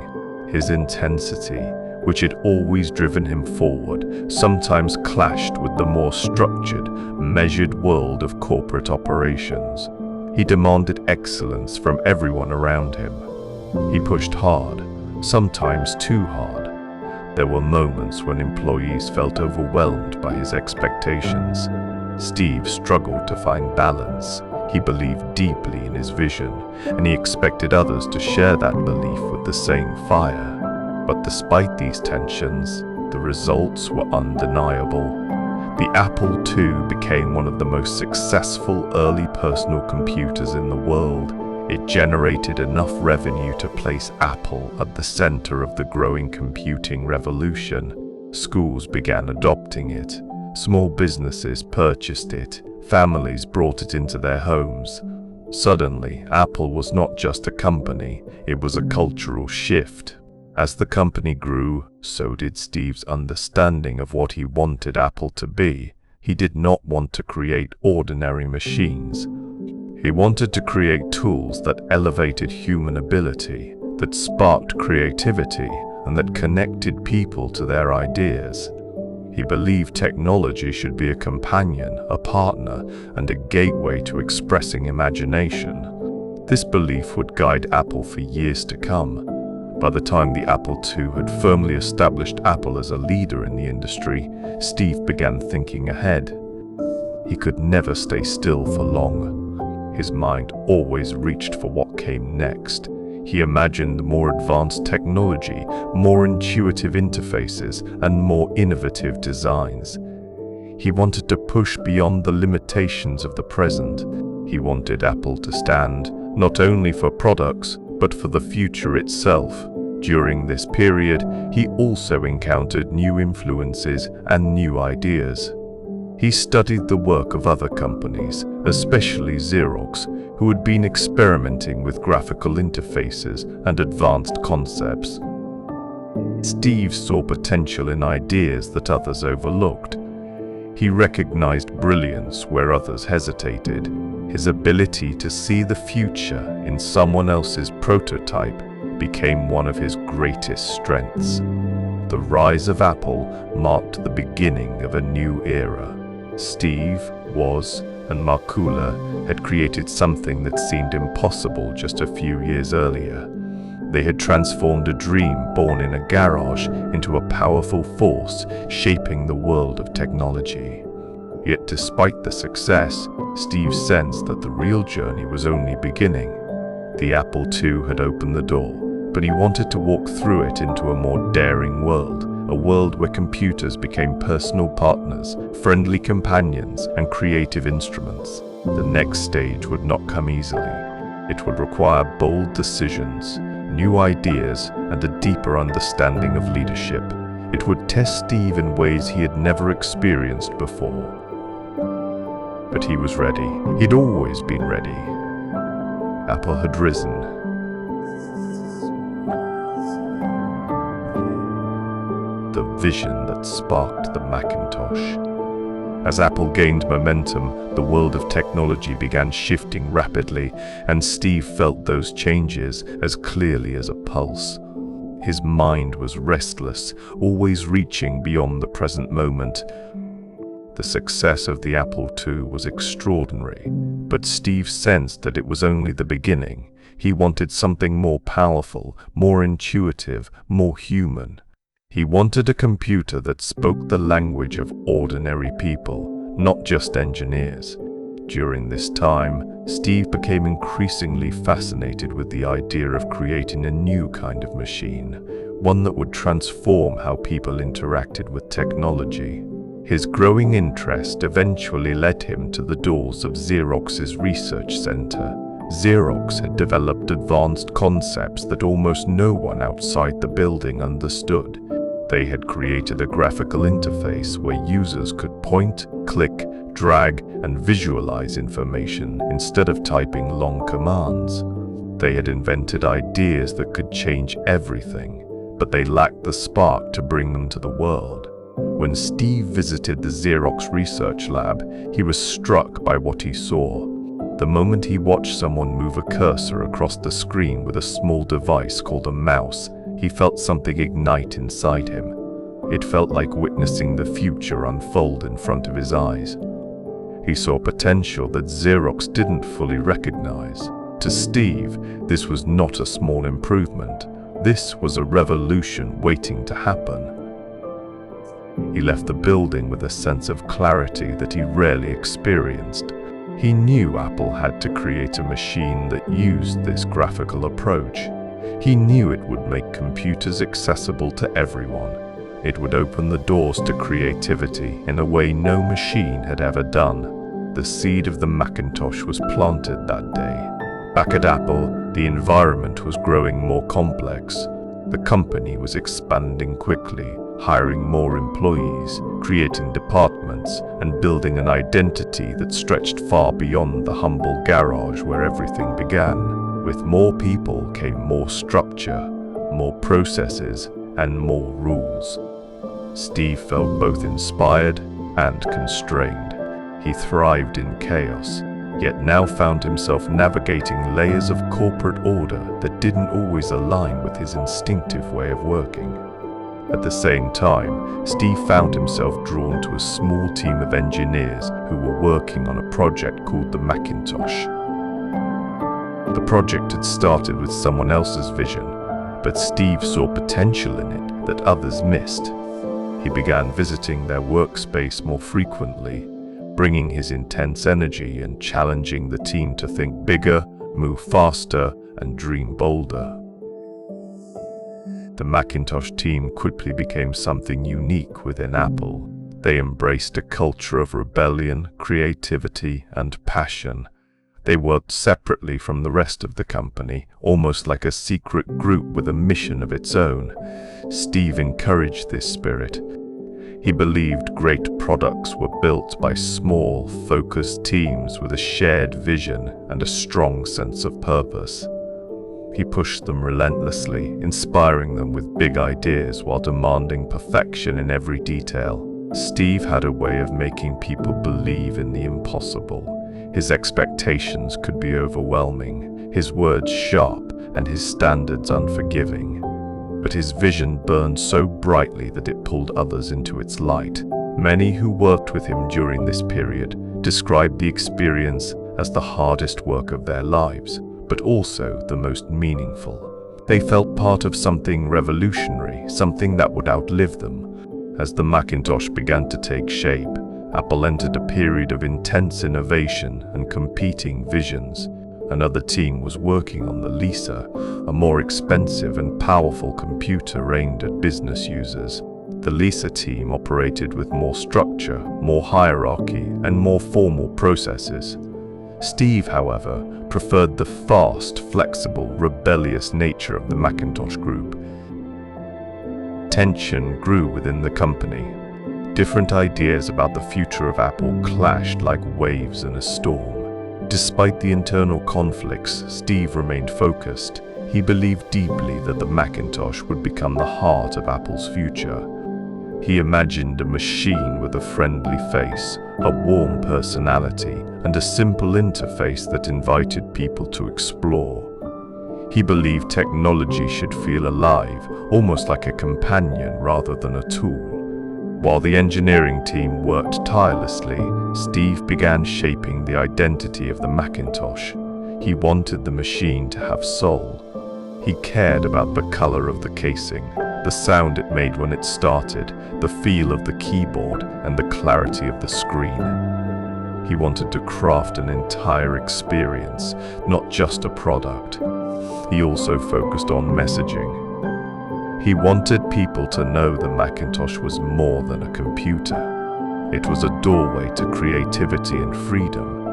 His intensity, which had always driven him forward, sometimes clashed with the more structured, measured world of corporate operations. He demanded excellence from everyone around him. He pushed hard, sometimes too hard. There were moments when employees felt overwhelmed by his expectations. Steve struggled to find balance. He believed deeply in his vision, and he expected others to share that belief with the same fire. But despite these tensions, the results were undeniable. The Apple II became one of the most successful early personal computers in the world. It generated enough revenue to place Apple at the center of the growing computing revolution. Schools began adopting it. Small businesses purchased it. Families brought it into their homes. Suddenly, Apple was not just a company, it was a cultural shift. As the company grew, so did Steve's understanding of what he wanted Apple to be. He did not want to create ordinary machines. He wanted to create tools that elevated human ability, that sparked creativity, and that connected people to their ideas. He believed technology should be a companion, a partner, and a gateway to expressing imagination. This belief would guide Apple for years to come. By the time the Apple II had firmly established Apple as a leader in the industry, Steve began thinking ahead. He could never stay still for long. His mind always reached for what came next. He imagined more advanced technology, more intuitive interfaces, and more innovative designs. He wanted to push beyond the limitations of the present. He wanted Apple to stand not only for products, but for the future itself. During this period, he also encountered new influences and new ideas. He studied the work of other companies, especially Xerox, who had been experimenting with graphical interfaces and advanced concepts. Steve saw potential in ideas that others overlooked. He recognized brilliance where others hesitated. His ability to see the future in someone else's prototype became one of his greatest strengths. The rise of Apple marked the beginning of a new era. Steve, Woz, and Markula had created something that seemed impossible just a few years earlier. They had transformed a dream born in a garage into a powerful force shaping the world of technology. Yet despite the success, Steve sensed that the real journey was only beginning. The Apple II had opened the door, but he wanted to walk through it into a more daring world, a world where computers became personal partners, friendly companions, and creative instruments. The next stage would not come easily. It would require bold decisions, new ideas, and a deeper understanding of leadership. It would test Steve in ways he had never experienced before. But he was ready. He'd always been ready. Apple had risen. The vision that sparked the Macintosh. As Apple gained momentum, the world of technology began shifting rapidly, and Steve felt those changes as clearly as a pulse. His mind was restless, always reaching beyond the present moment. The success of the Apple II was extraordinary, but Steve sensed that it was only the beginning. He wanted something more powerful, more intuitive, more human. He wanted a computer that spoke the language of ordinary people, not just engineers. During this time, Steve became increasingly fascinated with the idea of creating a new kind of machine, one that would transform how people interacted with technology. His growing interest eventually led him to the doors of Xerox's research center. Xerox had developed advanced concepts that almost no one outside the building understood. They had created a graphical interface where users could point, click, drag, and visualize information instead of typing long commands. They had invented ideas that could change everything, but they lacked the spark to bring them to the world. When Steve visited the Xerox research lab, he was struck by what he saw. The moment he watched someone move a cursor across the screen with a small device called a mouse, he felt something ignite inside him. It felt like witnessing the future unfold in front of his eyes. He saw potential that Xerox didn't fully recognize. To Steve, this was not a small improvement. This was a revolution waiting to happen. He left the building with a sense of clarity that he rarely experienced. He knew Apple had to create a machine that used this graphical approach. He knew it would make computers accessible to everyone. It would open the doors to creativity in a way no machine had ever done. The seed of the Macintosh was planted that day. Back at Apple, the environment was growing more complex. The company was expanding quickly, hiring more employees, creating departments, and building an identity that stretched far beyond the humble garage where everything began. With more people came more structure, more processes, and more rules. Steve felt both inspired and constrained. He thrived in chaos, yet now found himself navigating layers of corporate order that didn't always align with his instinctive way of working. At the same time, Steve found himself drawn to a small team of engineers who were working on a project called the Macintosh. The project had started with someone else's vision, but Steve saw potential in it that others missed. He began visiting their workspace more frequently, bringing his intense energy and challenging the team to think bigger, move faster, and dream bolder. The Macintosh team quickly became something unique within Apple. They embraced a culture of rebellion, creativity, and passion. They worked separately from the rest of the company, almost like a secret group with a mission of its own. Steve encouraged this spirit. He believed great products were built by small, focused teams with a shared vision and a strong sense of purpose. He pushed them relentlessly, inspiring them with big ideas while demanding perfection in every detail. Steve had a way of making people believe in the impossible. His expectations could be overwhelming, his words sharp, and his standards unforgiving. But his vision burned so brightly that it pulled others into its light. Many who worked with him during this period described the experience as the hardest work of their lives, but also the most meaningful. They felt part of something revolutionary, something that would outlive them. As the Macintosh began to take shape, Apple entered a period of intense innovation and competing visions. Another team was working on the Lisa, a more expensive and powerful computer aimed at business users. The Lisa team operated with more structure, more hierarchy, and more formal processes. Steve, however, preferred the fast, flexible, rebellious nature of the Macintosh group. Tension grew within the company. Different ideas about the future of Apple clashed like waves in a storm. Despite the internal conflicts, Steve remained focused. He believed deeply that the Macintosh would become the heart of Apple's future. He imagined a machine with a friendly face, a warm personality, and a simple interface that invited people to explore. He believed technology should feel alive, almost like a companion rather than a tool. While the engineering team worked tirelessly, Steve began shaping the identity of the Macintosh. He wanted the machine to have soul. He cared about the color of the casing, the sound it made when it started, the feel of the keyboard, and the clarity of the screen. He wanted to craft an entire experience, not just a product. He also focused on messaging. He wanted people to know the Macintosh was more than a computer. It was a doorway to creativity and freedom.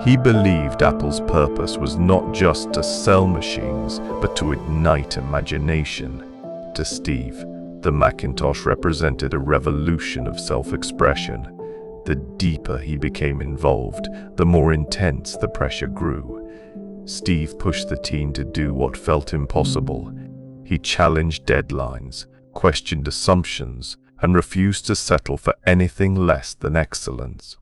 He believed Apple's purpose was not just to sell machines, but to ignite imagination. To Steve, the Macintosh represented a revolution of self-expression. The deeper he became involved, the more intense the pressure grew. Steve pushed the team to do what felt impossible. He challenged deadlines, questioned assumptions, and refused to settle for anything less than excellence.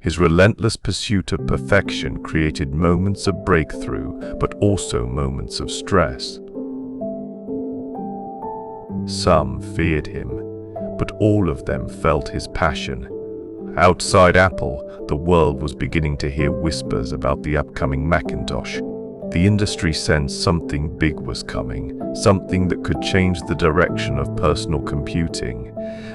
His relentless pursuit of perfection created moments of breakthrough, but also moments of stress. Some feared him, but all of them felt his passion. Outside Apple, the world was beginning to hear whispers about the upcoming Macintosh. The industry sensed something big was coming, something that could change the direction of personal computing.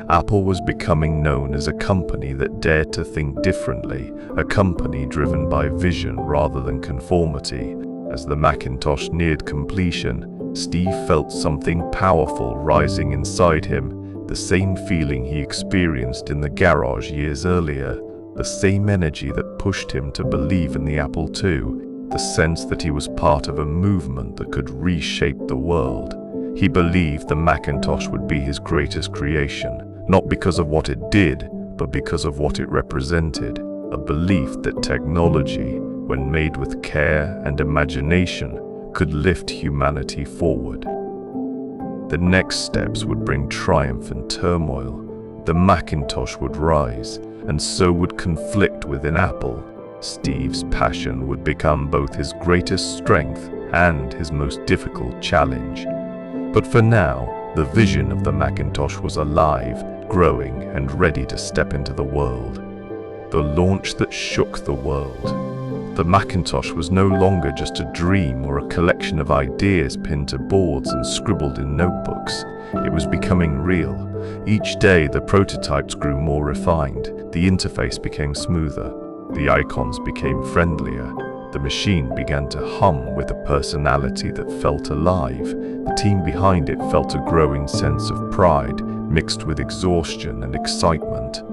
Apple was becoming known as a company that dared to think differently, a company driven by vision rather than conformity. As the Macintosh neared completion, Steve felt something powerful rising inside him, the same feeling he experienced in the garage years earlier, the same energy that pushed him to believe in the Apple II. The sense that he was part of a movement that could reshape the world. He believed the Macintosh would be his greatest creation, not because of what it did, but because of what it represented. A belief that technology, when made with care and imagination, could lift humanity forward. The next steps would bring triumph and turmoil. The Macintosh would rise, and so would conflict within Apple. Steve's passion would become both his greatest strength and his most difficult challenge. But for now, the vision of the Macintosh was alive, growing, and ready to step into the world. The launch that shook the world. The Macintosh was no longer just a dream or a collection of ideas pinned to boards and scribbled in notebooks. It was becoming real. Each day, the prototypes grew more refined. The interface became smoother. The icons became friendlier. The machine began to hum with a personality that felt alive. The team behind it felt a growing sense of pride, mixed with exhaustion and excitement.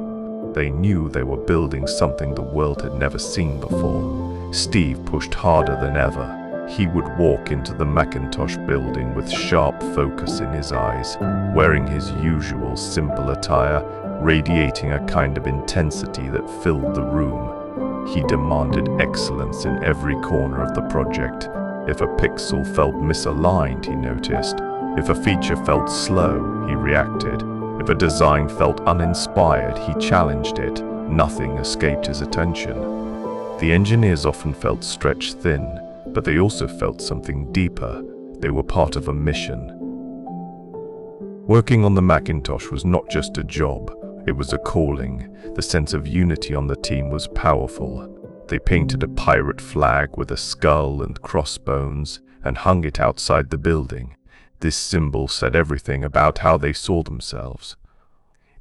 They knew they were building something the world had never seen before. Steve pushed harder than ever. He would walk into the Macintosh building with sharp focus in his eyes, wearing his usual simple attire, radiating a kind of intensity that filled the room. He demanded excellence in every corner of the project. If a pixel felt misaligned, he noticed. If a feature felt slow, he reacted. If a design felt uninspired, he challenged it. Nothing escaped his attention. The engineers often felt stretched thin, but they also felt something deeper. They were part of a mission. Working on the Macintosh was not just a job. It was a calling. The sense of unity on the team was powerful. They painted a pirate flag with a skull and crossbones and hung it outside the building. This symbol said everything about how they saw themselves.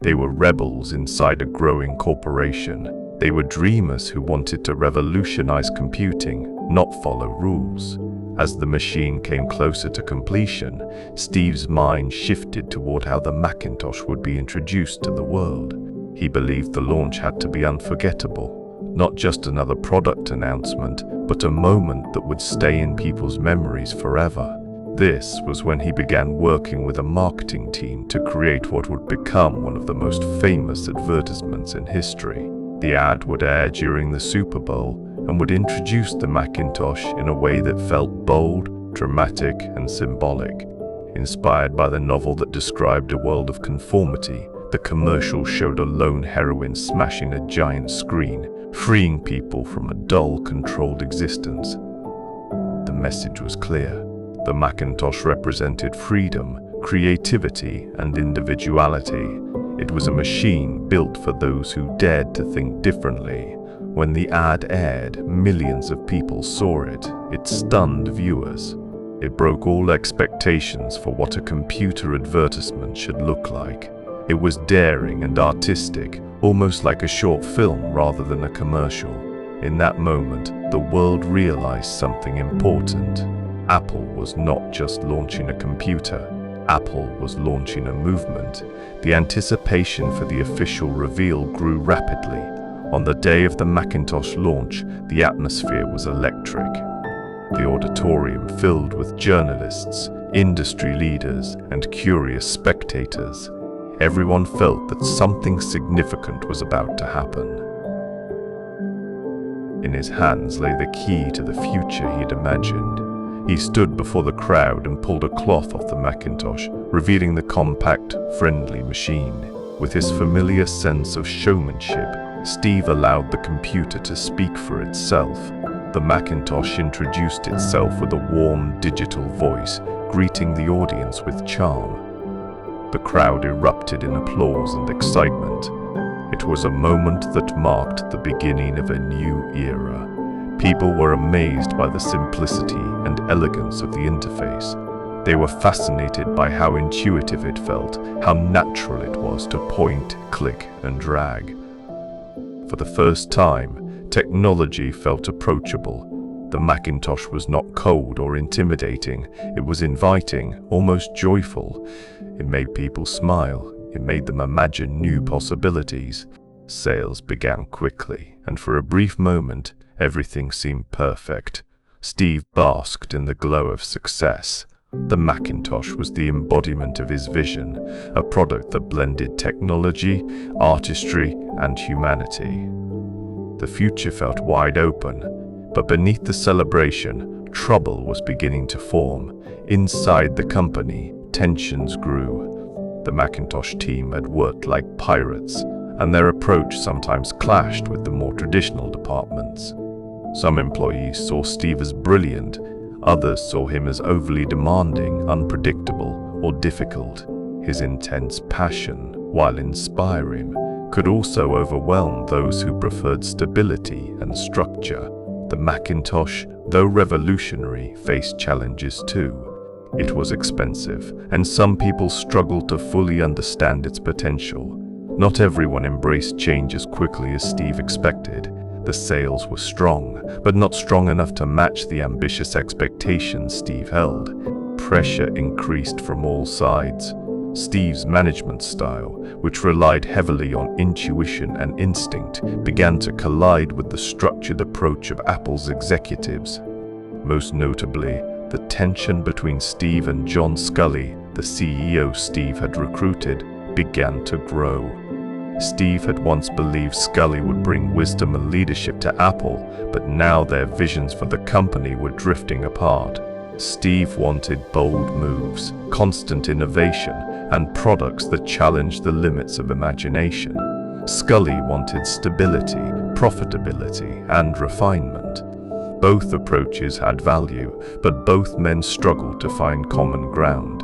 They were rebels inside a growing corporation. They were dreamers who wanted to revolutionize computing, not follow rules. As the machine came closer to completion, Steve's mind shifted toward how the Macintosh would be introduced to the world. He believed the launch had to be unforgettable, not just another product announcement, but a moment that would stay in people's memories forever. This was when he began working with a marketing team to create what would become one of the most famous advertisements in history. The ad would air during the Super Bowl and would introduce the Macintosh in a way that felt bold, dramatic, and symbolic. Inspired by the novel that described a world of conformity, the commercial showed a lone heroine smashing a giant screen, freeing people from a dull, controlled existence. The message was clear. The Macintosh represented freedom, creativity, and individuality. It was a machine built for those who dared to think differently. When the ad aired, millions of people saw it. It stunned viewers. It broke all expectations for what a computer advertisement should look like. It was daring and artistic, almost like a short film rather than a commercial. In that moment, the world realized something important. Apple was not just launching a computer. Apple was launching a movement. The anticipation for the official reveal grew rapidly. On the day of the Macintosh launch, the atmosphere was electric. The auditorium filled with journalists, industry leaders, and curious spectators. Everyone felt that something significant was about to happen. In his hands lay the key to the future he'd imagined. He stood before the crowd and pulled a cloth off the Macintosh, revealing the compact, friendly machine. With his familiar sense of showmanship, Steve allowed the computer to speak for itself. The Macintosh introduced itself with a warm digital voice, greeting the audience with charm. The crowd erupted in applause and excitement. It was a moment that marked the beginning of a new era. People were amazed by the simplicity and elegance of the interface. They were fascinated by how intuitive it felt, how natural it was to point, click, and drag. For the first time, technology felt approachable. The Macintosh was not cold or intimidating. It was inviting, almost joyful. It made people smile. It made them imagine new possibilities. Sales began quickly, and for a brief moment, everything seemed perfect. Steve basked in the glow of success. The Macintosh was the embodiment of his vision, a product that blended technology, artistry, and humanity. The future felt wide open, but beneath the celebration, trouble was beginning to form. Inside the company, tensions grew. The Macintosh team had worked like pirates, and their approach sometimes clashed with the more traditional departments. Some employees saw Steve as brilliant, others saw him as overly demanding, unpredictable, or difficult. His intense passion, while inspiring, could also overwhelm those who preferred stability and structure. The Macintosh, though revolutionary, faced challenges too. It was expensive, and some people struggled to fully understand its potential. Not everyone embraced change as quickly as Steve expected. The sales were strong, but not strong enough to match the ambitious expectations Steve held. Pressure increased from all sides. Steve's management style, which relied heavily on intuition and instinct, began to collide with the structured approach of Apple's executives. Most notably, the tension between Steve and John Sculley, the CEO Steve had recruited, began to grow. Steve had once believed Sculley would bring wisdom and leadership to Apple, but now their visions for the company were drifting apart. Steve wanted bold moves, constant innovation, and products that challenged the limits of imagination. Sculley wanted stability, profitability, and refinement. Both approaches had value, but both men struggled to find common ground.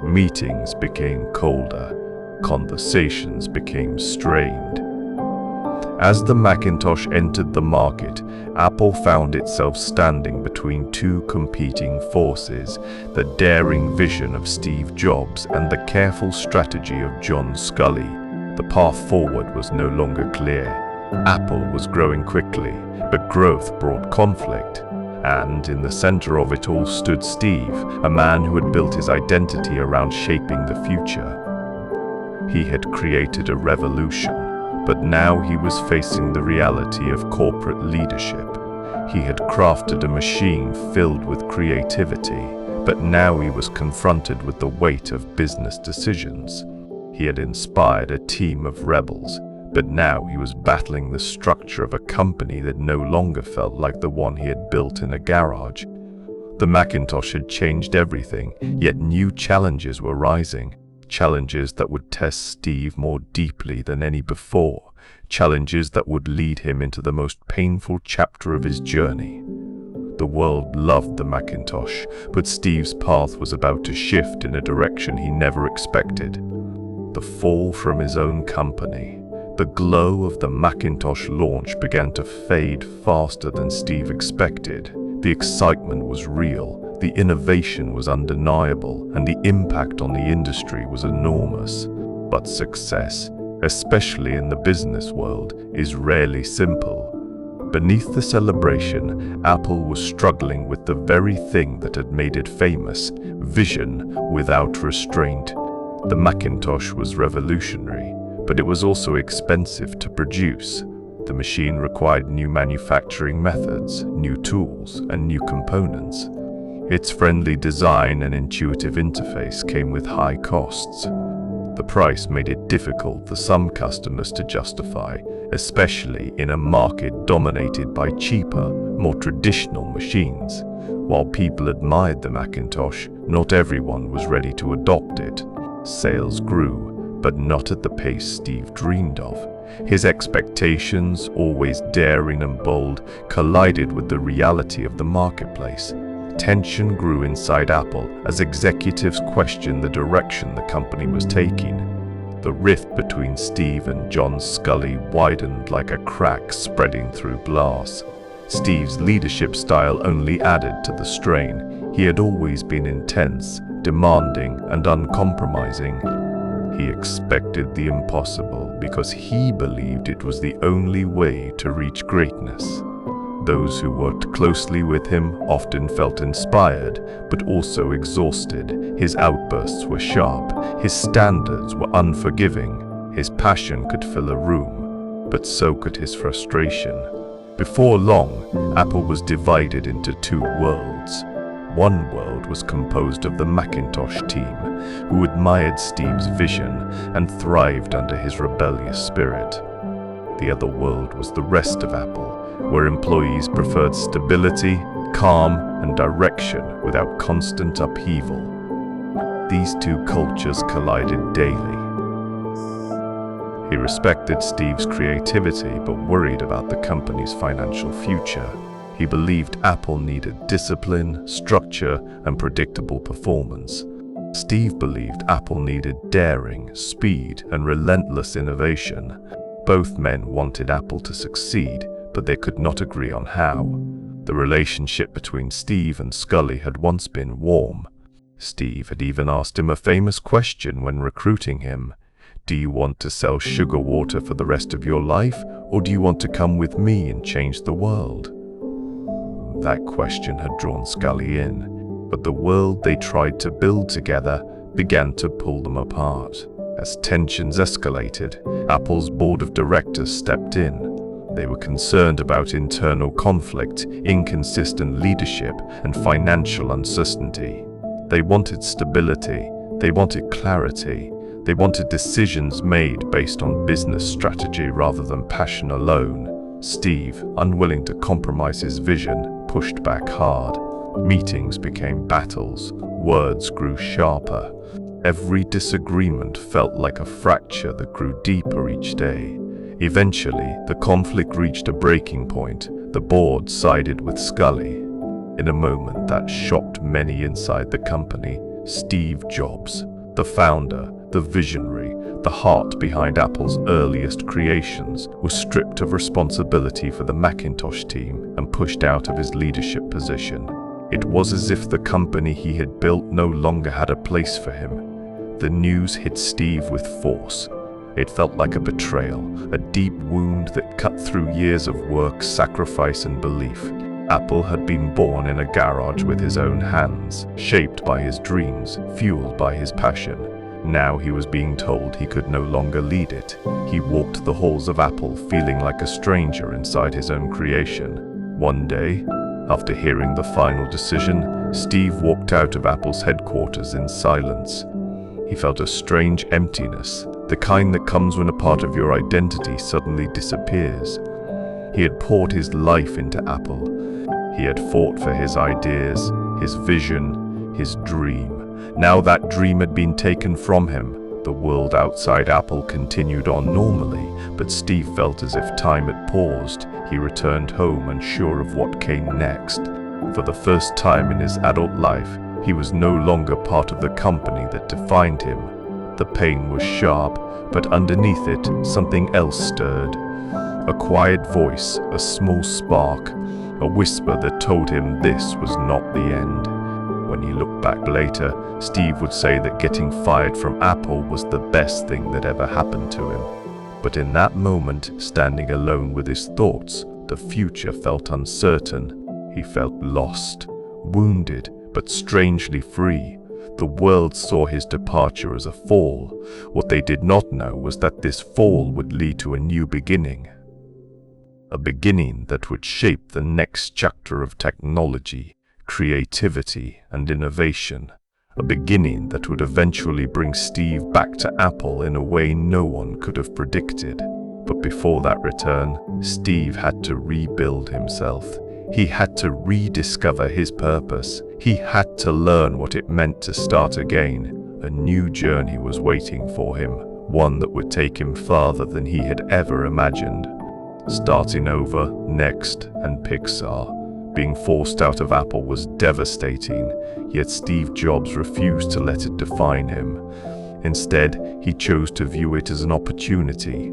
Meetings became colder. Conversations became strained. As the Macintosh entered the market, Apple found itself standing between two competing forces, the daring vision of Steve Jobs and the careful strategy of John Sculley. The path forward was no longer clear. Apple was growing quickly, but growth brought conflict. And in the center of it all stood Steve, a man who had built his identity around shaping the future. He had created a revolution, but now he was facing the reality of corporate leadership. He had crafted a machine filled with creativity, but now he was confronted with the weight of business decisions. He had inspired a team of rebels, but now he was battling the structure of a company that no longer felt like the one he had built in a garage. The Macintosh had changed everything, yet new challenges were rising. Challenges that would test Steve more deeply than any before. Challenges that would lead him into the most painful chapter of his journey. The world loved the Macintosh, but Steve's path was about to shift in a direction he never expected. The fall from his own company. The glow of the Macintosh launch began to fade faster than Steve expected. The excitement was real. The innovation was undeniable, and the impact on the industry was enormous. But success, especially in the business world, is rarely simple. Beneath the celebration, Apple was struggling with the very thing that had made it famous: vision without restraint. The Macintosh was revolutionary, but it was also expensive to produce. The machine required new manufacturing methods, new tools, and new components. Its friendly design and intuitive interface came with high costs. The price made it difficult for some customers to justify, especially in a market dominated by cheaper, more traditional machines. While people admired the Macintosh, not everyone was ready to adopt it. Sales grew, but not at the pace Steve dreamed of. His expectations, always daring and bold, collided with the reality of the marketplace. Tension grew inside Apple as executives questioned the direction the company was taking. The rift between Steve and John Sculley widened like a crack spreading through glass. Steve's leadership style only added to the strain. He had always been intense, demanding, and uncompromising. He expected the impossible because he believed it was the only way to reach greatness. Those who worked closely with him often felt inspired, but also exhausted. His outbursts were sharp, his standards were unforgiving. His passion could fill a room, but so could his frustration. Before long, Apple was divided into two worlds. One world was composed of the Macintosh team, who admired Steve's vision and thrived under his rebellious spirit. The other world was the rest of Apple, where employees preferred stability, calm, and direction without constant upheaval. These two cultures collided daily. He respected Steve's creativity but worried about the company's financial future. He believed Apple needed discipline, structure, and predictable performance. Steve believed Apple needed daring, speed, and relentless innovation. Both men wanted Apple to succeed, but they could not agree on how. The relationship between Steve and Sculley had once been warm. Steve had even asked him a famous question when recruiting him: "Do you want to sell sugar water for the rest of your life, or do you want to come with me and change the world?" That question had drawn Sculley in, but the world they tried to build together began to pull them apart. As tensions escalated, Apple's board of directors stepped in. They were concerned about internal conflict, inconsistent leadership, and financial uncertainty. They wanted stability, they wanted clarity, they wanted decisions made based on business strategy rather than passion alone. Steve, unwilling to compromise his vision, pushed back hard. Meetings became battles, words grew sharper. Every disagreement felt like a fracture that grew deeper each day. Eventually, the conflict reached a breaking point. The board sided with Sculley. In a moment that shocked many inside the company, Steve Jobs, the founder, the visionary, the heart behind Apple's earliest creations, was stripped of responsibility for the Macintosh team and pushed out of his leadership position. It was as if the company he had built no longer had a place for him. The news hit Steve with force. It felt like a betrayal, a deep wound that cut through years of work, sacrifice, and belief. Apple had been born in a garage with his own hands, shaped by his dreams, fueled by his passion. Now he was being told he could no longer lead it. He walked the halls of Apple feeling like a stranger inside his own creation. One day, after hearing the final decision, Steve walked out of Apple's headquarters in silence. He felt a strange emptiness, the kind that comes when a part of your identity suddenly disappears. He had poured his life into Apple. He had fought for his ideas, his vision, his dream. Now that dream had been taken from him. The world outside Apple continued on normally, but Steve felt as if time had paused. He returned home unsure of what came next. For the first time in his adult life, he was no longer part of the company that defined him. The pain was sharp, but underneath it, something else stirred. A quiet voice, a small spark, a whisper that told him this was not the end. When he looked back later, Steve would say that getting fired from Apple was the best thing that ever happened to him. But in that moment, standing alone with his thoughts, the future felt uncertain. He felt lost, wounded, but strangely free. The world saw his departure as a fall. What they did not know was that this fall would lead to a new beginning. A beginning that would shape the next chapter of technology, creativity, and innovation. A beginning that would eventually bring Steve back to Apple in a way no one could have predicted. But before that return, Steve had to rebuild himself. He had to rediscover his purpose. He had to learn what it meant to start again. A new journey was waiting for him, one that would take him farther than he had ever imagined. Starting over, Next, and Pixar. Being forced out of Apple was devastating, yet Steve Jobs refused to let it define him. Instead, he chose to view it as an opportunity.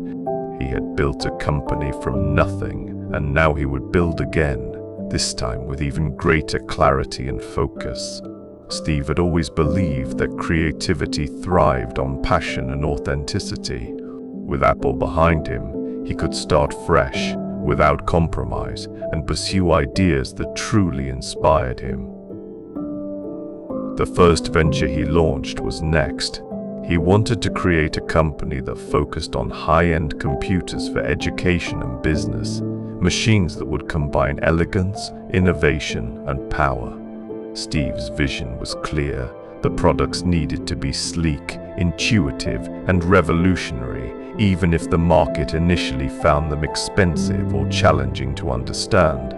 He had built a company from nothing, and now he would build again, this time with even greater clarity and focus. Steve had always believed that creativity thrived on passion and authenticity. With Apple behind him, he could start fresh, without compromise, and pursue ideas that truly inspired him. The first venture he launched was Next. He wanted to create a company that focused on high-end computers for education and business, machines that would combine elegance, innovation, and power. Steve's vision was clear. The products needed to be sleek, intuitive, and revolutionary, even if the market initially found them expensive or challenging to understand.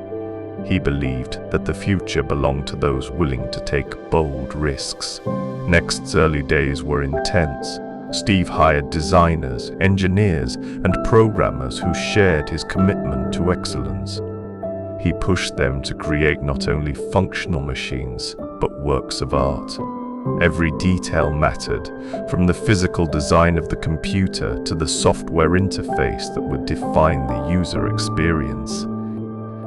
He believed that the future belonged to those willing to take bold risks. Next's early days were intense. Steve hired designers, engineers, and programmers who shared his commitment to excellence. He pushed them to create not only functional machines, but works of art. Every detail mattered, from the physical design of the computer to the software interface that would define the user experience.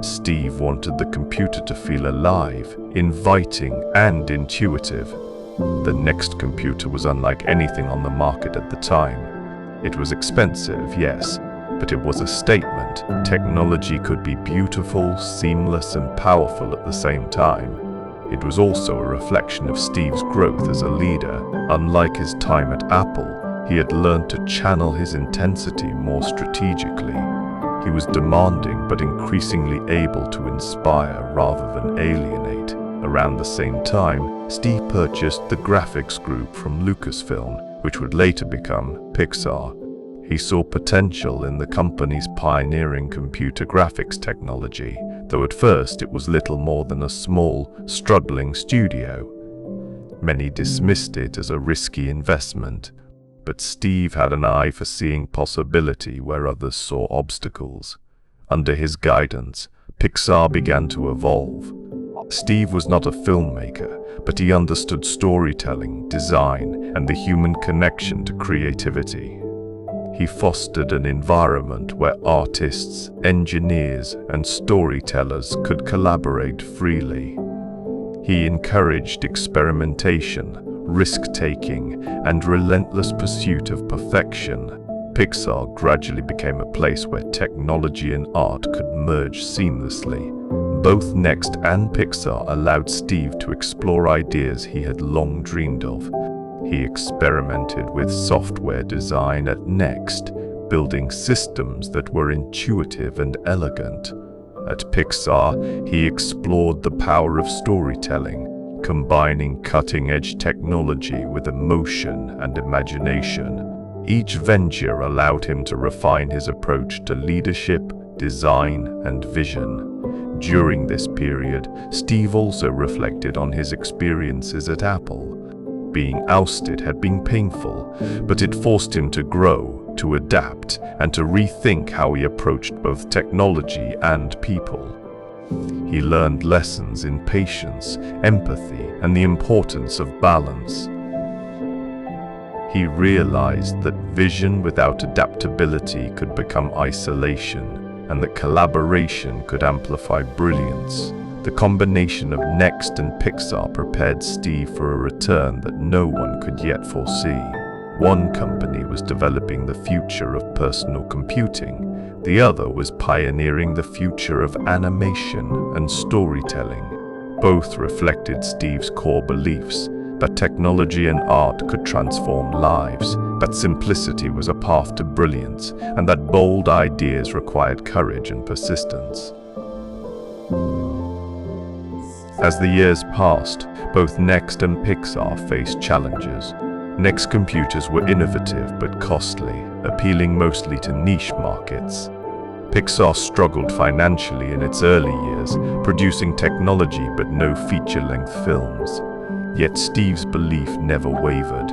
Steve wanted the computer to feel alive, inviting, and intuitive. The Next computer was unlike anything on the market at the time. It was expensive, yes, but it was a statement. Technology could be beautiful, seamless, and powerful at the same time. It was also a reflection of Steve's growth as a leader. Unlike his time at Apple, he had learned to channel his intensity more strategically. He was demanding but increasingly able to inspire rather than alienate. Around the same time, Steve purchased the graphics group from Lucasfilm, which would later become Pixar. He saw potential in the company's pioneering computer graphics technology, though at first it was little more than a small, struggling studio. Many dismissed it as a risky investment, but Steve had an eye for seeing possibility where others saw obstacles. Under his guidance, Pixar began to evolve. Steve was not a filmmaker, but he understood storytelling, design, and the human connection to creativity. He fostered an environment where artists, engineers, and storytellers could collaborate freely. He encouraged experimentation, risk-taking, and relentless pursuit of perfection. Pixar gradually became a place where technology and art could merge seamlessly. Both Next and Pixar allowed Steve to explore ideas he had long dreamed of. He experimented with software design at Next, building systems that were intuitive and elegant. At Pixar, he explored the power of storytelling, combining cutting-edge technology with emotion and imagination. Each venture allowed him to refine his approach to leadership, design, and vision. During this period, Steve also reflected on his experiences at Apple. Being ousted had been painful, but it forced him to grow, to adapt, and to rethink how he approached both technology and people. He learned lessons in patience, empathy, and the importance of balance. He realized that vision without adaptability could become isolation, and that collaboration could amplify brilliance. The combination of Next and Pixar prepared Steve for a return that no one could yet foresee. One company was developing the future of personal computing. The other was pioneering the future of animation and storytelling. Both reflected Steve's core beliefs that technology and art could transform lives, that simplicity was a path to brilliance, and that bold ideas required courage and persistence. As the years passed, both Next and Pixar faced challenges. Next computers were innovative but costly, appealing mostly to niche markets. Pixar struggled financially in its early years, producing technology but no feature-length films. Yet Steve's belief never wavered.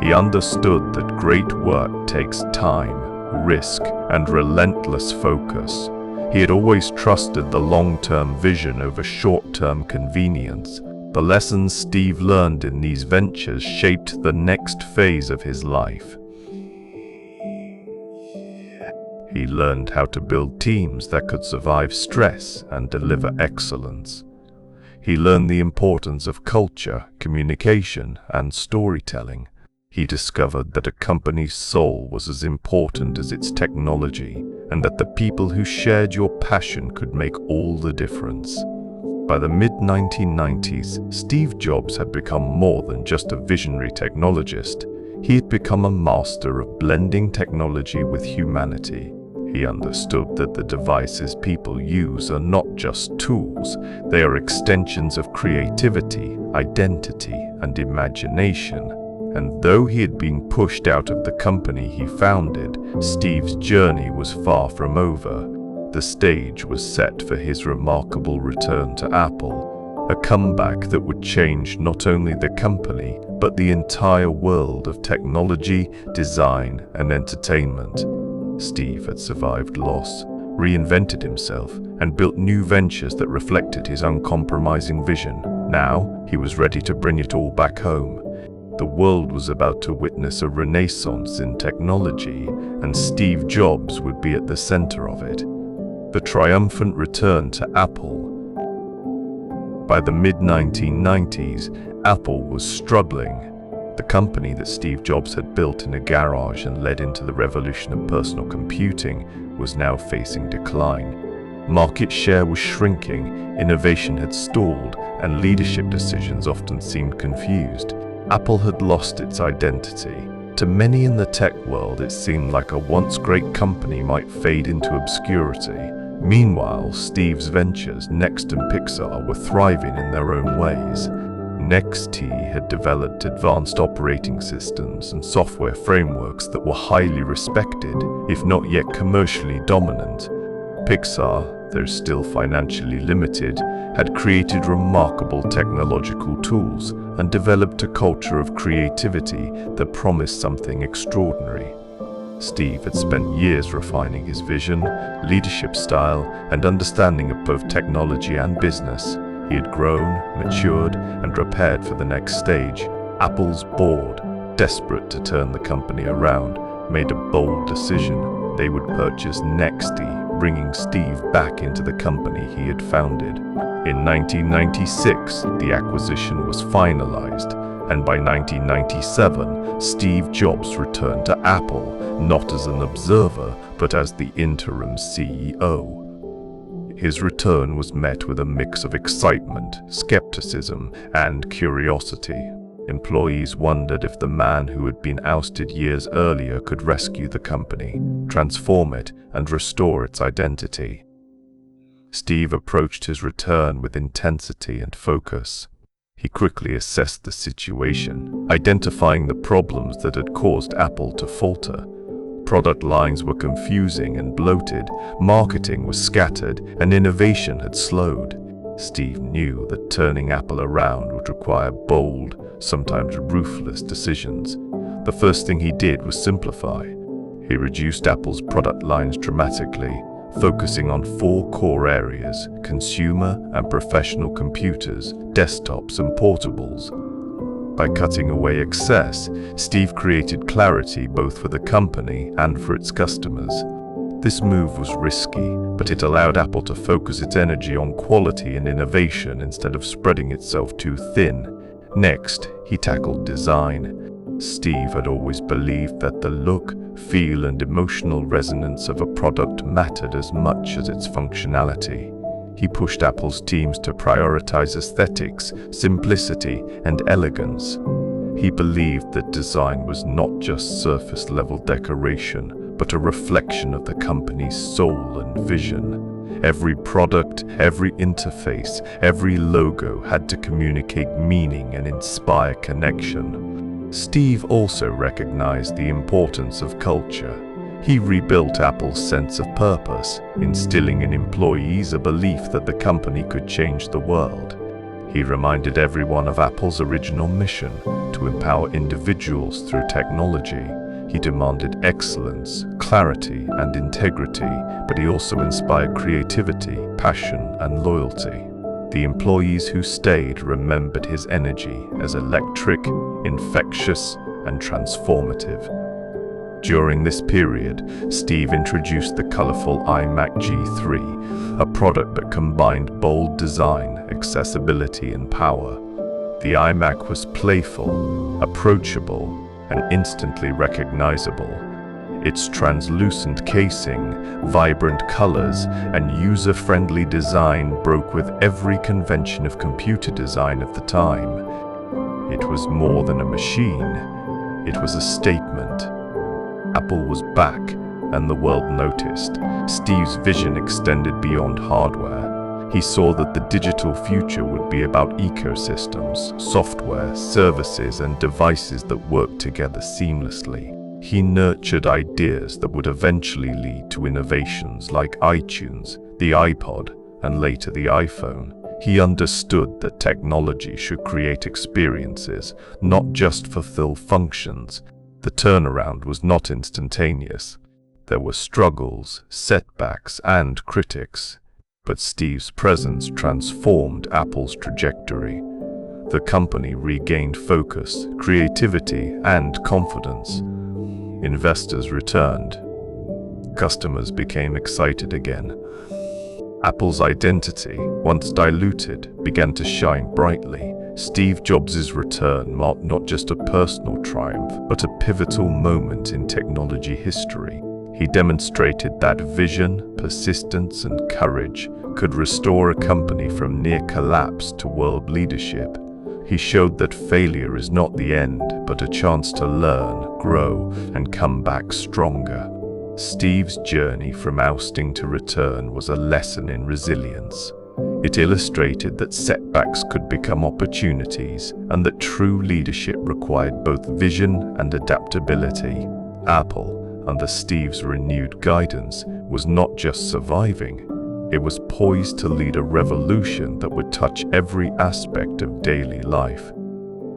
He understood that great work takes time, risk, and relentless focus. He had always trusted the long-term vision over short-term convenience. The lessons Steve learned in these ventures shaped the next phase of his life. He learned how to build teams that could survive stress and deliver excellence. He learned the importance of culture, communication, and storytelling. He discovered that a company's soul was as important as its technology, and that the people who shared your passion could make all the difference. By the mid-1990s, Steve Jobs had become more than just a visionary technologist. He had become a master of blending technology with humanity. He understood that the devices people use are not just tools, they are extensions of creativity, identity, and imagination. And though he had been pushed out of the company he founded, Steve's journey was far from over. The stage was set for his remarkable return to Apple, a comeback that would change not only the company, but the entire world of technology, design, and entertainment. Steve had survived loss, reinvented himself, and built new ventures that reflected his uncompromising vision. Now, he was ready to bring it all back home. The world was about to witness a renaissance in technology, and Steve Jobs would be at the center of it. The triumphant return to Apple. By the mid-1990s, Apple was struggling. The company that Steve Jobs had built in a garage and led into the revolution of personal computing was now facing decline. Market share was shrinking, innovation had stalled, and leadership decisions often seemed confused. Apple had lost its identity. To many in the tech world, it seemed like a once great company might fade into obscurity. Meanwhile, Steve's ventures, Next and Pixar, were thriving in their own ways. Next had developed advanced operating systems and software frameworks that were highly respected, if not yet commercially dominant. Pixar, though still financially limited, had created remarkable technological tools and developed a culture of creativity that promised something extraordinary. Steve had spent years refining his vision, leadership style, and understanding of both technology and business. He had grown, matured, and prepared for the next stage. Apple's board, desperate to turn the company around, made a bold decision. They would purchase Nexty, bringing Steve back into the company he had founded. In 1996, the acquisition was finalized, and by 1997, Steve Jobs returned to Apple, not as an observer, but as the interim CEO. His return was met with a mix of excitement, skepticism, and curiosity. Employees wondered if the man who had been ousted years earlier could rescue the company, transform it, and restore its identity. Steve approached his return with intensity and focus. He quickly assessed the situation, identifying the problems that had caused Apple to falter. Product lines were confusing and bloated, marketing was scattered, and innovation had slowed. Steve knew that turning Apple around would require bold, sometimes ruthless decisions. The first thing he did was simplify. He reduced Apple's product lines dramatically, focusing on 4 core areas: consumer and professional computers, desktops, and portables. By cutting away excess, Steve created clarity both for the company and for its customers. This move was risky, but it allowed Apple to focus its energy on quality and innovation instead of spreading itself too thin. Next, he tackled design. Steve had always believed that the look, feel, and emotional resonance of a product mattered as much as its functionality. He pushed Apple's teams to prioritize aesthetics, simplicity, and elegance. He believed that design was not just surface-level decoration, but a reflection of the company's soul and vision. Every product, every interface, every logo had to communicate meaning and inspire connection. Steve also recognized the importance of culture. He rebuilt Apple's sense of purpose, instilling in employees a belief that the company could change the world. He reminded everyone of Apple's original mission, to empower individuals through technology. He demanded excellence, clarity, and integrity, but he also inspired creativity, passion, and loyalty. The employees who stayed remembered his energy as electric, infectious, and transformative. During this period, Steve introduced the colorful iMac G3, a product that combined bold design, accessibility, and power. The iMac was playful, approachable, and instantly recognizable. Its translucent casing, vibrant colors, and user-friendly design broke with every convention of computer design of the time. It was more than a machine. It was a statement. Apple was back, and the world noticed. Steve's vision extended beyond hardware. He saw that the digital future would be about ecosystems, software, services, and devices that work together seamlessly. He nurtured ideas that would eventually lead to innovations like iTunes, the iPod, and later the iPhone. He understood that technology should create experiences, not just fulfill functions. The turnaround was not instantaneous. There were struggles, setbacks, and critics. But Steve's presence transformed Apple's trajectory. The company regained focus, creativity, and confidence. Investors returned. Customers became excited again. Apple's identity, once diluted, began to shine brightly. Steve Jobs' return marked not just a personal triumph, but a pivotal moment in technology history. He demonstrated that vision, persistence, and courage could restore a company from near collapse to world leadership. He showed that failure is not the end, but a chance to learn, grow, and come back stronger. Steve's journey from ousting to return was a lesson in resilience. It illustrated that setbacks could become opportunities, and that true leadership required both vision and adaptability. Apple, under Steve's renewed guidance, was not just surviving. It was poised to lead a revolution that would touch every aspect of daily life.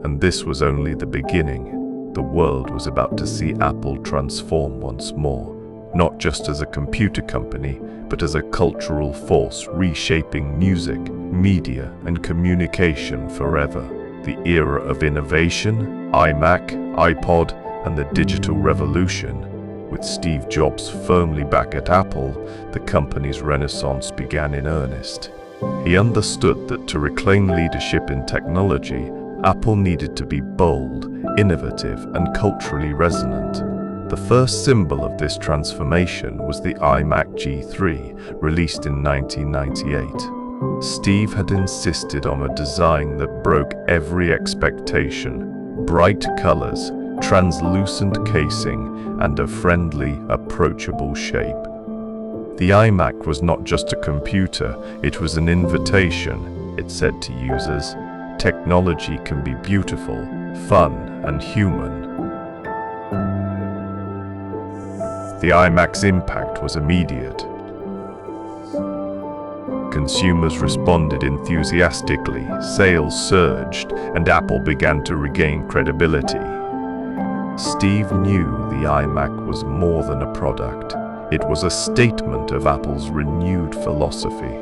And this was only the beginning. The world was about to see Apple transform once more, not just as a computer company, but as a cultural force reshaping music, media, and communication forever. The era of innovation, iMac, iPod, and the digital revolution. With Steve Jobs firmly back at Apple, the company's renaissance began in earnest. He understood that to reclaim leadership in technology, Apple needed to be bold, innovative, and culturally resonant. The first symbol of this transformation was the iMac G3, released in 1998. Steve had insisted on a design that broke every expectation: bright colors, translucent casing, and a friendly, approachable shape. The iMac was not just a computer, it was an invitation. It said to users, technology can be beautiful, fun, and human. The iMac's impact was immediate. Consumers responded enthusiastically, sales surged, and Apple began to regain credibility. Steve knew the iMac was more than a product. It was a statement of Apple's renewed philosophy.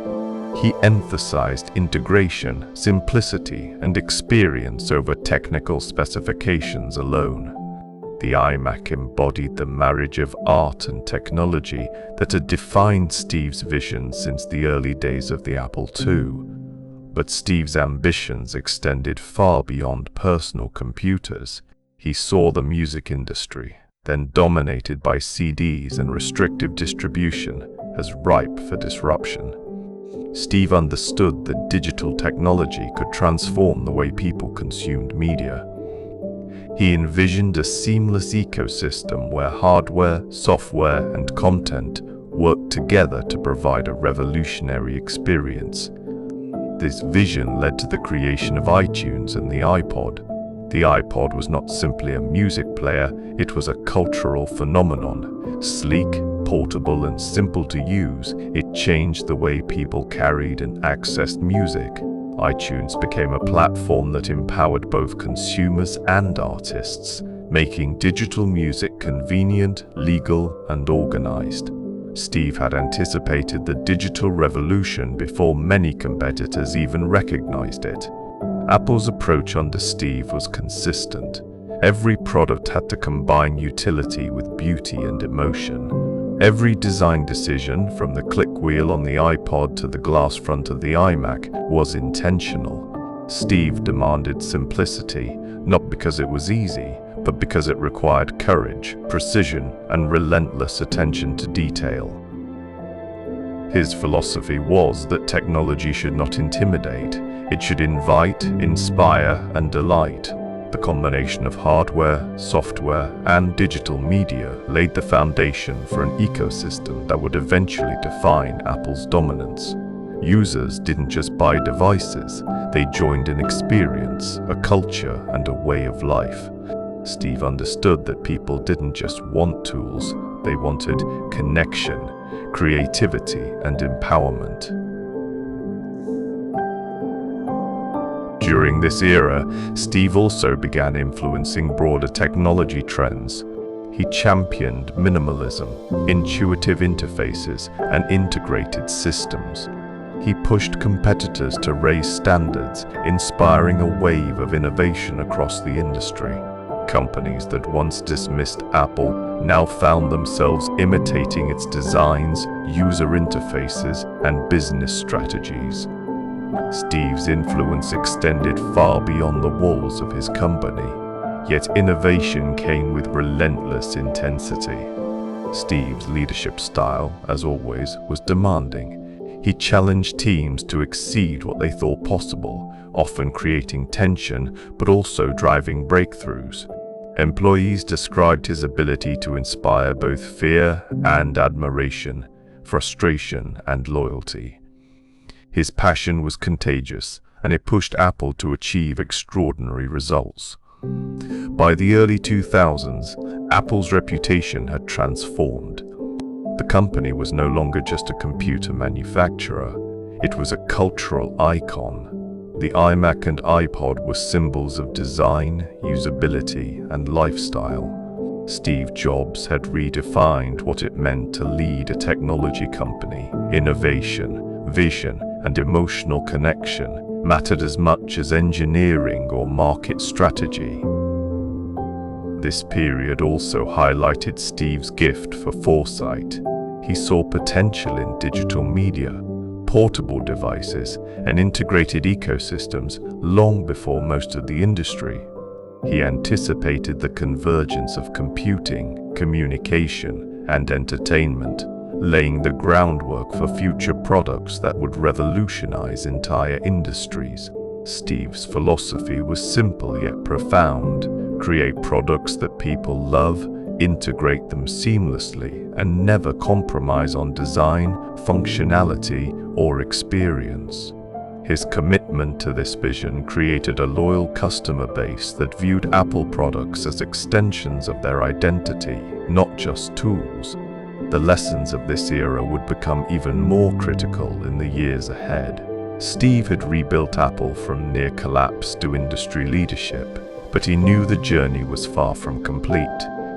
He emphasized integration, simplicity, and experience over technical specifications alone. The iMac embodied the marriage of art and technology that had defined Steve's vision since the early days of the Apple II. But Steve's ambitions extended far beyond personal computers. He saw the music industry, then dominated by CDs and restrictive distribution, as ripe for disruption. Steve understood that digital technology could transform the way people consumed media. He envisioned a seamless ecosystem where hardware, software, and content worked together to provide a revolutionary experience. This vision led to the creation of iTunes and the iPod. The iPod was not simply a music player, it was a cultural phenomenon. Sleek, portable, and simple to use, it changed the way people carried and accessed music. iTunes became a platform that empowered both consumers and artists, making digital music convenient, legal, and organized. Steve had anticipated the digital revolution before many competitors even recognized it. Apple's approach under Steve was consistent. Every product had to combine utility with beauty and emotion. Every design decision, from the click wheel on the iPod to the glass front of the iMac, was intentional. Steve demanded simplicity, not because it was easy, but because it required courage, precision, and relentless attention to detail. His philosophy was that technology should not intimidate, it should invite, inspire, and delight. The combination of hardware, software, and digital media laid the foundation for an ecosystem that would eventually define Apple's dominance. Users didn't just buy devices, they joined an experience, a culture, and a way of life. Steve understood that people didn't just want tools, they wanted connection, creativity, and empowerment. During this era, Steve also began influencing broader technology trends. He championed minimalism, intuitive interfaces, and integrated systems. He pushed competitors to raise standards, inspiring a wave of innovation across the industry. Companies that once dismissed Apple now found themselves imitating its designs, user interfaces, and business strategies. Steve's influence extended far beyond the walls of his company, yet innovation came with relentless intensity. Steve's leadership style, as always, was demanding. He challenged teams to exceed what they thought possible, often creating tension but also driving breakthroughs. Employees described his ability to inspire both fear and admiration, frustration and loyalty. His passion was contagious, and it pushed Apple to achieve extraordinary results. By the early 2000s, Apple's reputation had transformed. The company was no longer just a computer manufacturer, it was a cultural icon. The iMac and iPod were symbols of design, usability, and lifestyle. Steve Jobs had redefined what it meant to lead a technology company. Innovation, vision, and emotional connection mattered as much as engineering or market strategy. This period also highlighted Steve's gift for foresight. He saw potential in digital media, portable devices, and integrated ecosystems long before most of the industry. He anticipated the convergence of computing, communication, and entertainment, laying the groundwork for future products that would revolutionize entire industries. Steve's philosophy was simple yet profound. Create products that people love, integrate them seamlessly, and never compromise on design, functionality, or experience. His commitment to this vision created a loyal customer base that viewed Apple products as extensions of their identity, not just tools. The lessons of this era would become even more critical in the years ahead. Steve had rebuilt Apple from near collapse to industry leadership, but he knew the journey was far from complete.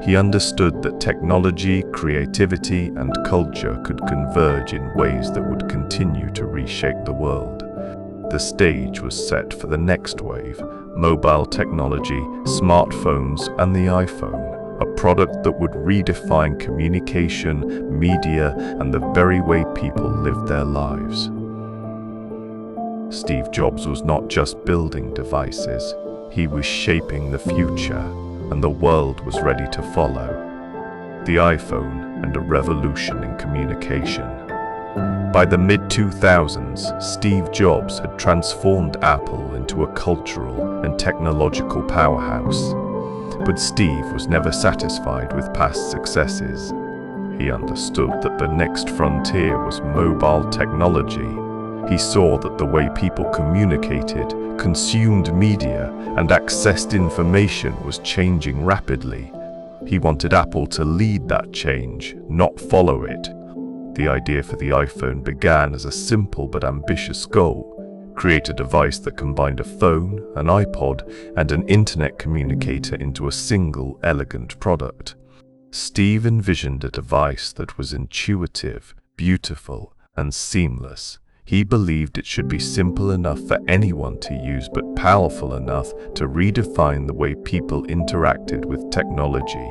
He understood that technology, creativity, and culture could converge in ways that would continue to reshape the world. The stage was set for the next wave: mobile technology, smartphones, and the iPhone, product that would redefine communication, media, and the very way people lived their lives. Steve Jobs was not just building devices, he was shaping the future, and the world was ready to follow. The iPhone and a revolution in communication. By the mid-2000s, Steve Jobs had transformed Apple into a cultural and technological powerhouse. But Steve was never satisfied with past successes. He understood that the next frontier was mobile technology. He saw that the way people communicated, consumed media, and accessed information was changing rapidly. He wanted Apple to lead that change, not follow it. The idea for the iPhone began as a simple but ambitious goal: create a device that combined a phone, an iPod, and an internet communicator into a single, elegant product. Steve envisioned a device that was intuitive, beautiful, and seamless. He believed it should be simple enough for anyone to use, but powerful enough to redefine the way people interacted with technology.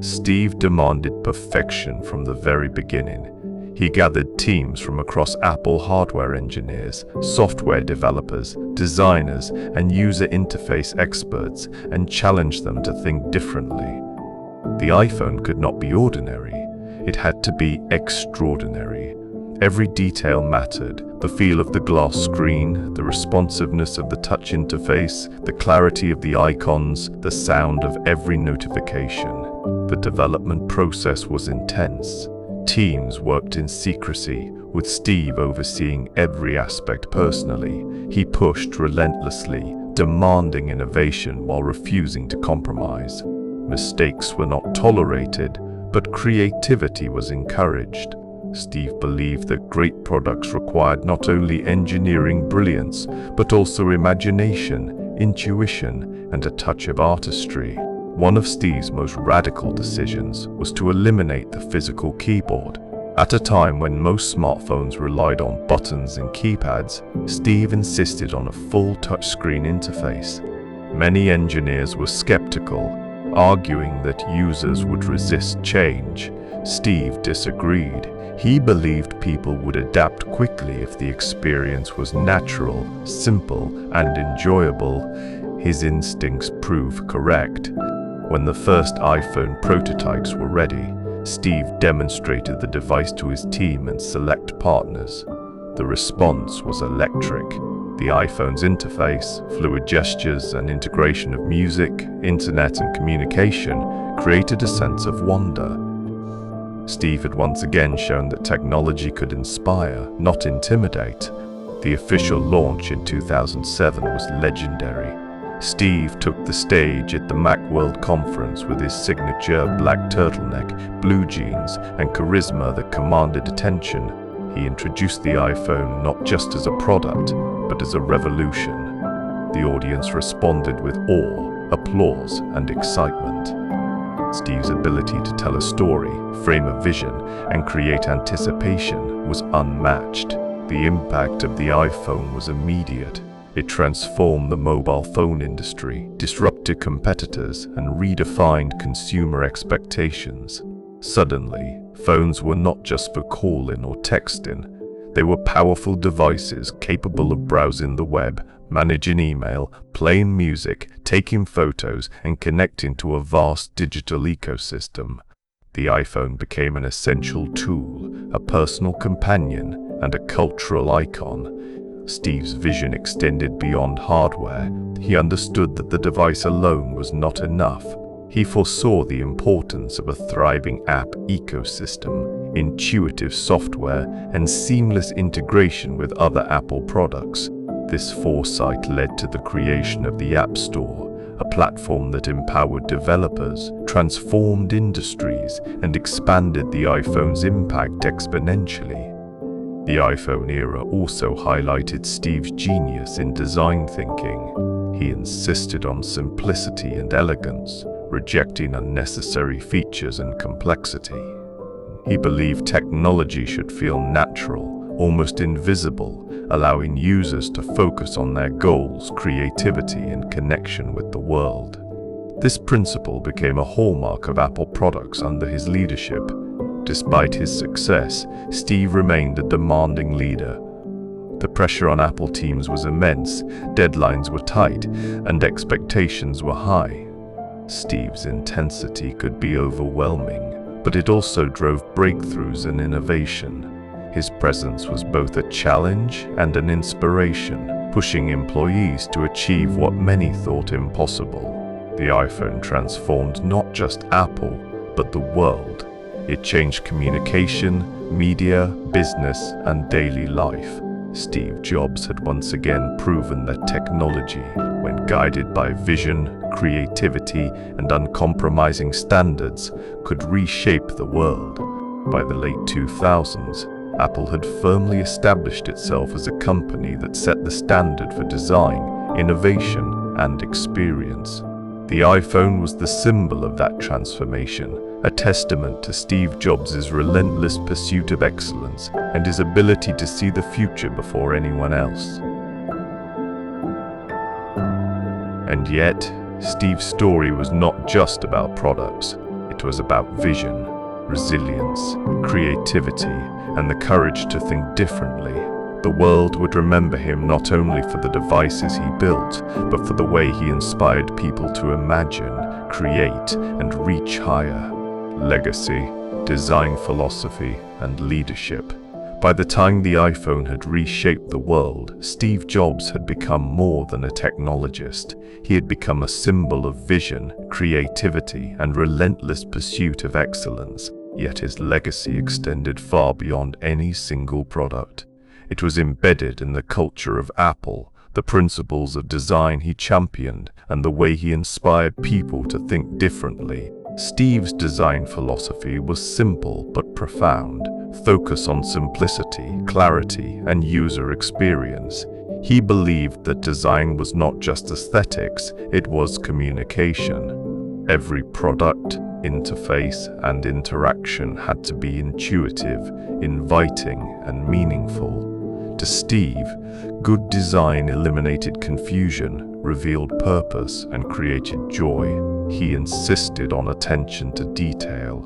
Steve demanded perfection from the very beginning. He gathered teams from across Apple hardware engineers, software developers, designers, and user interface experts and challenged them to think differently. The iPhone could not be ordinary. It had to be extraordinary. Every detail mattered: the feel of the glass screen, the responsiveness of the touch interface, the clarity of the icons, the sound of every notification. The development process was intense. Teams worked in secrecy, with Steve overseeing every aspect personally. He pushed relentlessly, demanding innovation while refusing to compromise. Mistakes were not tolerated, but creativity was encouraged. Steve believed that great products required not only engineering brilliance, but also imagination, intuition, and a touch of artistry. One of Steve's most radical decisions was to eliminate the physical keyboard. At a time when most smartphones relied on buttons and keypads, Steve insisted on a full touchscreen interface. Many engineers were skeptical, arguing that users would resist change. Steve disagreed. He believed people would adapt quickly if the experience was natural, simple, and enjoyable. His instincts proved correct. When the first iPhone prototypes were ready, Steve demonstrated the device to his team and select partners. The response was electric. The iPhone's interface, fluid gestures, and integration of music, internet, and communication created a sense of wonder. Steve had once again shown that technology could inspire, not intimidate. The official launch in 2007 was legendary. Steve took the stage at the Macworld conference with his signature black turtleneck, blue jeans, and charisma that commanded attention. He introduced the iPhone not just as a product, but as a revolution. The audience responded with awe, applause, and excitement. Steve's ability to tell a story, frame a vision, and create anticipation was unmatched. The impact of the iPhone was immediate. It transformed the mobile phone industry, disrupted competitors, and redefined consumer expectations. Suddenly, phones were not just for calling or texting. They were powerful devices capable of browsing the web, managing email, playing music, taking photos, and connecting to a vast digital ecosystem. The iPhone became an essential tool, a personal companion, and a cultural icon. Steve's vision extended beyond hardware. He understood that the device alone was not enough. He foresaw the importance of a thriving app ecosystem, intuitive software, and seamless integration with other Apple products. This foresight led to the creation of the App Store, a platform that empowered developers, transformed industries, and expanded the iPhone's impact exponentially. The iPhone era also highlighted Steve's genius in design thinking. He insisted on simplicity and elegance, rejecting unnecessary features and complexity. He believed technology should feel natural, almost invisible, allowing users to focus on their goals, creativity, and connection with the world. This principle became a hallmark of Apple products under his leadership. Despite his success, Steve remained a demanding leader. The pressure on Apple teams was immense, deadlines were tight, and expectations were high. Steve's intensity could be overwhelming, but it also drove breakthroughs and innovation. His presence was both a challenge and an inspiration, pushing employees to achieve what many thought impossible. The iPhone transformed not just Apple, but the world. It changed communication, media, business, and daily life. Steve Jobs had once again proven that technology, when guided by vision, creativity, and uncompromising standards, could reshape the world. By the late 2000s, Apple had firmly established itself as a company that set the standard for design, innovation, and experience. The iPhone was the symbol of that transformation, a testament to Steve Jobs' relentless pursuit of excellence and his ability to see the future before anyone else. And yet, Steve's story was not just about products. It was about vision, resilience, creativity, and the courage to think differently. The world would remember him not only for the devices he built, but for the way he inspired people to imagine, create, and reach higher. Legacy, design philosophy, and leadership. By the time the iPhone had reshaped the world, Steve Jobs had become more than a technologist. He had become a symbol of vision, creativity, and relentless pursuit of excellence. Yet his legacy extended far beyond any single product. It was embedded in the culture of Apple, the principles of design he championed, and the way he inspired people to think differently. Steve's design philosophy was simple but profound. Focus on simplicity, clarity, and user experience. He believed that design was not just aesthetics, it was communication. Every product, interface, and interaction had to be intuitive, inviting, and meaningful. To Steve, good design eliminated confusion, revealed purpose, and created joy. He insisted on attention to detail,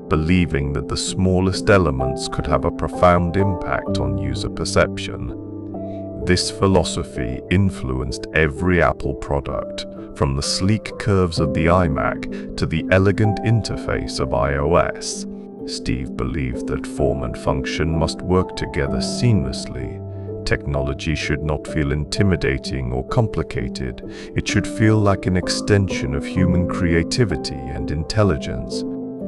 believing that the smallest elements could have a profound impact on user perception. This philosophy influenced every Apple product, from the sleek curves of the iMac to the elegant interface of iOS. Steve believed that form and function must work together seamlessly. Technology should not feel intimidating or complicated. It should feel like an extension of human creativity and intelligence.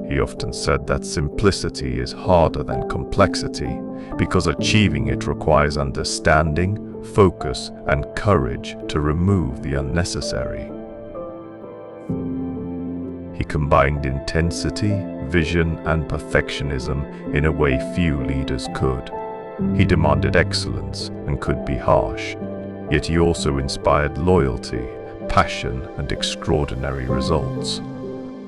He often said that simplicity is harder than complexity, because achieving it requires understanding, focus, and courage to remove the unnecessary. He combined intensity, vision, and perfectionism in a way few leaders could. He demanded excellence and could be harsh, yet he also inspired loyalty, passion, and extraordinary results.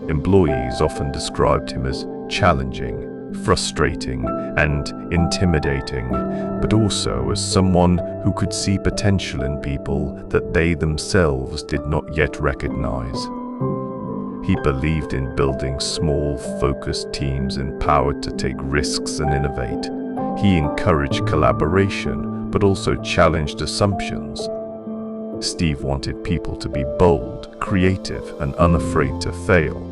Employees often described him as challenging, frustrating, and intimidating, but also as someone who could see potential in people that they themselves did not yet recognize. He believed in building small, focused teams empowered to take risks and innovate. He encouraged collaboration, but also challenged assumptions. Steve wanted people to be bold, creative, and unafraid to fail.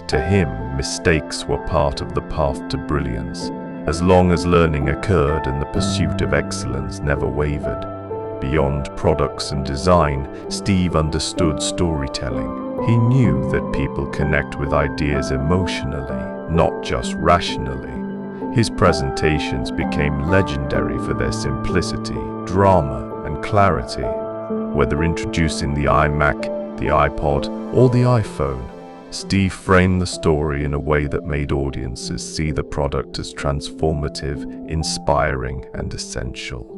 To him, mistakes were part of the path to brilliance, as long as learning occurred and the pursuit of excellence never wavered. Beyond products and design, Steve understood storytelling. He knew that people connect with ideas emotionally, not just rationally. His presentations became legendary for their simplicity, drama, and clarity. Whether introducing the iMac, the iPod, or the iPhone, Steve framed the story in a way that made audiences see the product as transformative, inspiring, and essential.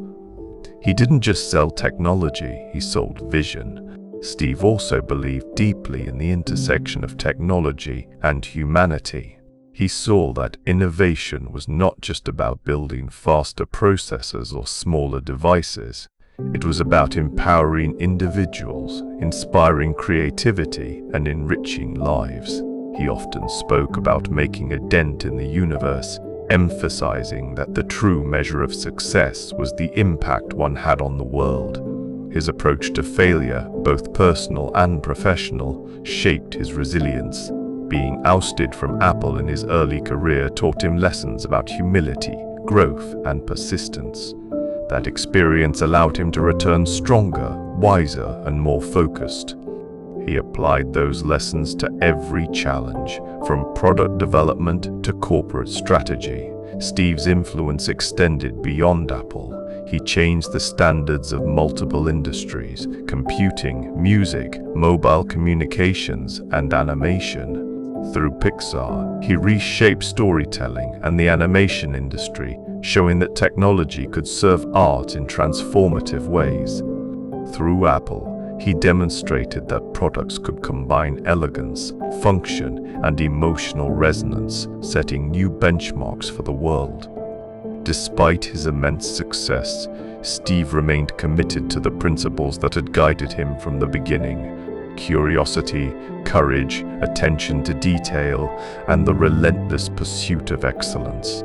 He didn't just sell technology, he sold vision. Steve also believed deeply in the intersection of technology and humanity. He saw that innovation was not just about building faster processors or smaller devices. It was about empowering individuals, inspiring creativity, and enriching lives. He often spoke about making a dent in the universe, emphasizing that the true measure of success was the impact one had on the world. His approach to failure, both personal and professional, shaped his resilience. Being ousted from Apple in his early career taught him lessons about humility, growth, and persistence. That experience allowed him to return stronger, wiser, and more focused. He applied those lessons to every challenge, from product development to corporate strategy. Steve's influence extended beyond Apple. He changed the standards of multiple industries: computing, music, mobile communications, and animation. Through Pixar, he reshaped storytelling and the animation industry, showing that technology could serve art in transformative ways. Through Apple, he demonstrated that products could combine elegance, function, and emotional resonance, setting new benchmarks for the world. Despite his immense success, Steve remained committed to the principles that had guided him from the beginning: curiosity, courage, attention to detail, and the relentless pursuit of excellence.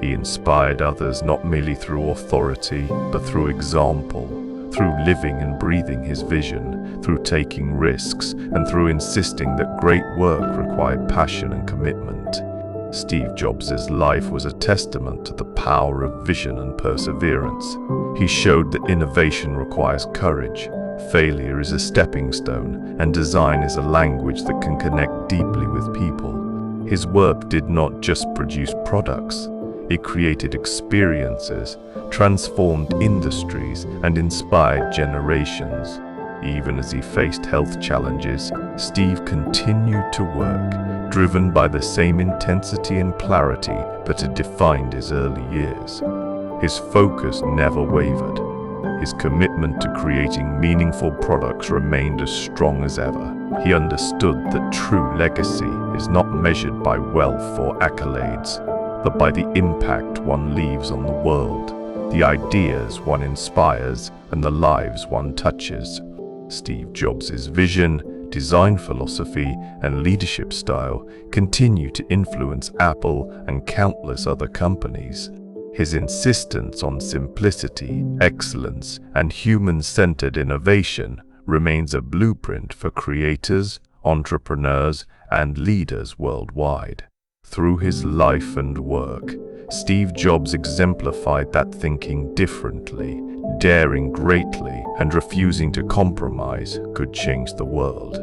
He inspired others not merely through authority, but through example, through living and breathing his vision, through taking risks, and through insisting that great work required passion and commitment. Steve Jobs' life was a testament to the power of vision and perseverance. He showed that innovation requires courage, failure is a stepping stone, and design is a language that can connect deeply with people. His work did not just produce products. It created experiences, transformed industries, and inspired generations. Even as he faced health challenges, Steve continued to work, driven by the same intensity and clarity that had defined his early years. His focus never wavered. His commitment to creating meaningful products remained as strong as ever. He understood that true legacy is not measured by wealth or accolades, but by the impact one leaves on the world, the ideas one inspires, and the lives one touches. Steve Jobs' vision, design philosophy, and leadership style continue to influence Apple and countless other companies. His insistence on simplicity, excellence, and human-centered innovation remains a blueprint for creators, entrepreneurs, and leaders worldwide. Through his life and work, Steve Jobs exemplified that thinking differently, daring greatly, and refusing to compromise could change the world.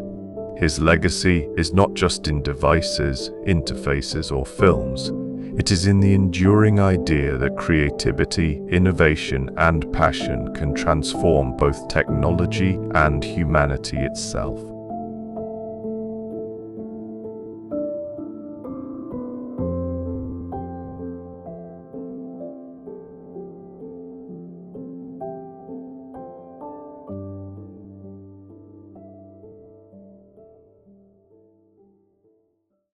His legacy is not just in devices, interfaces, or films. It is in the enduring idea that creativity, innovation, and passion can transform both technology and humanity itself.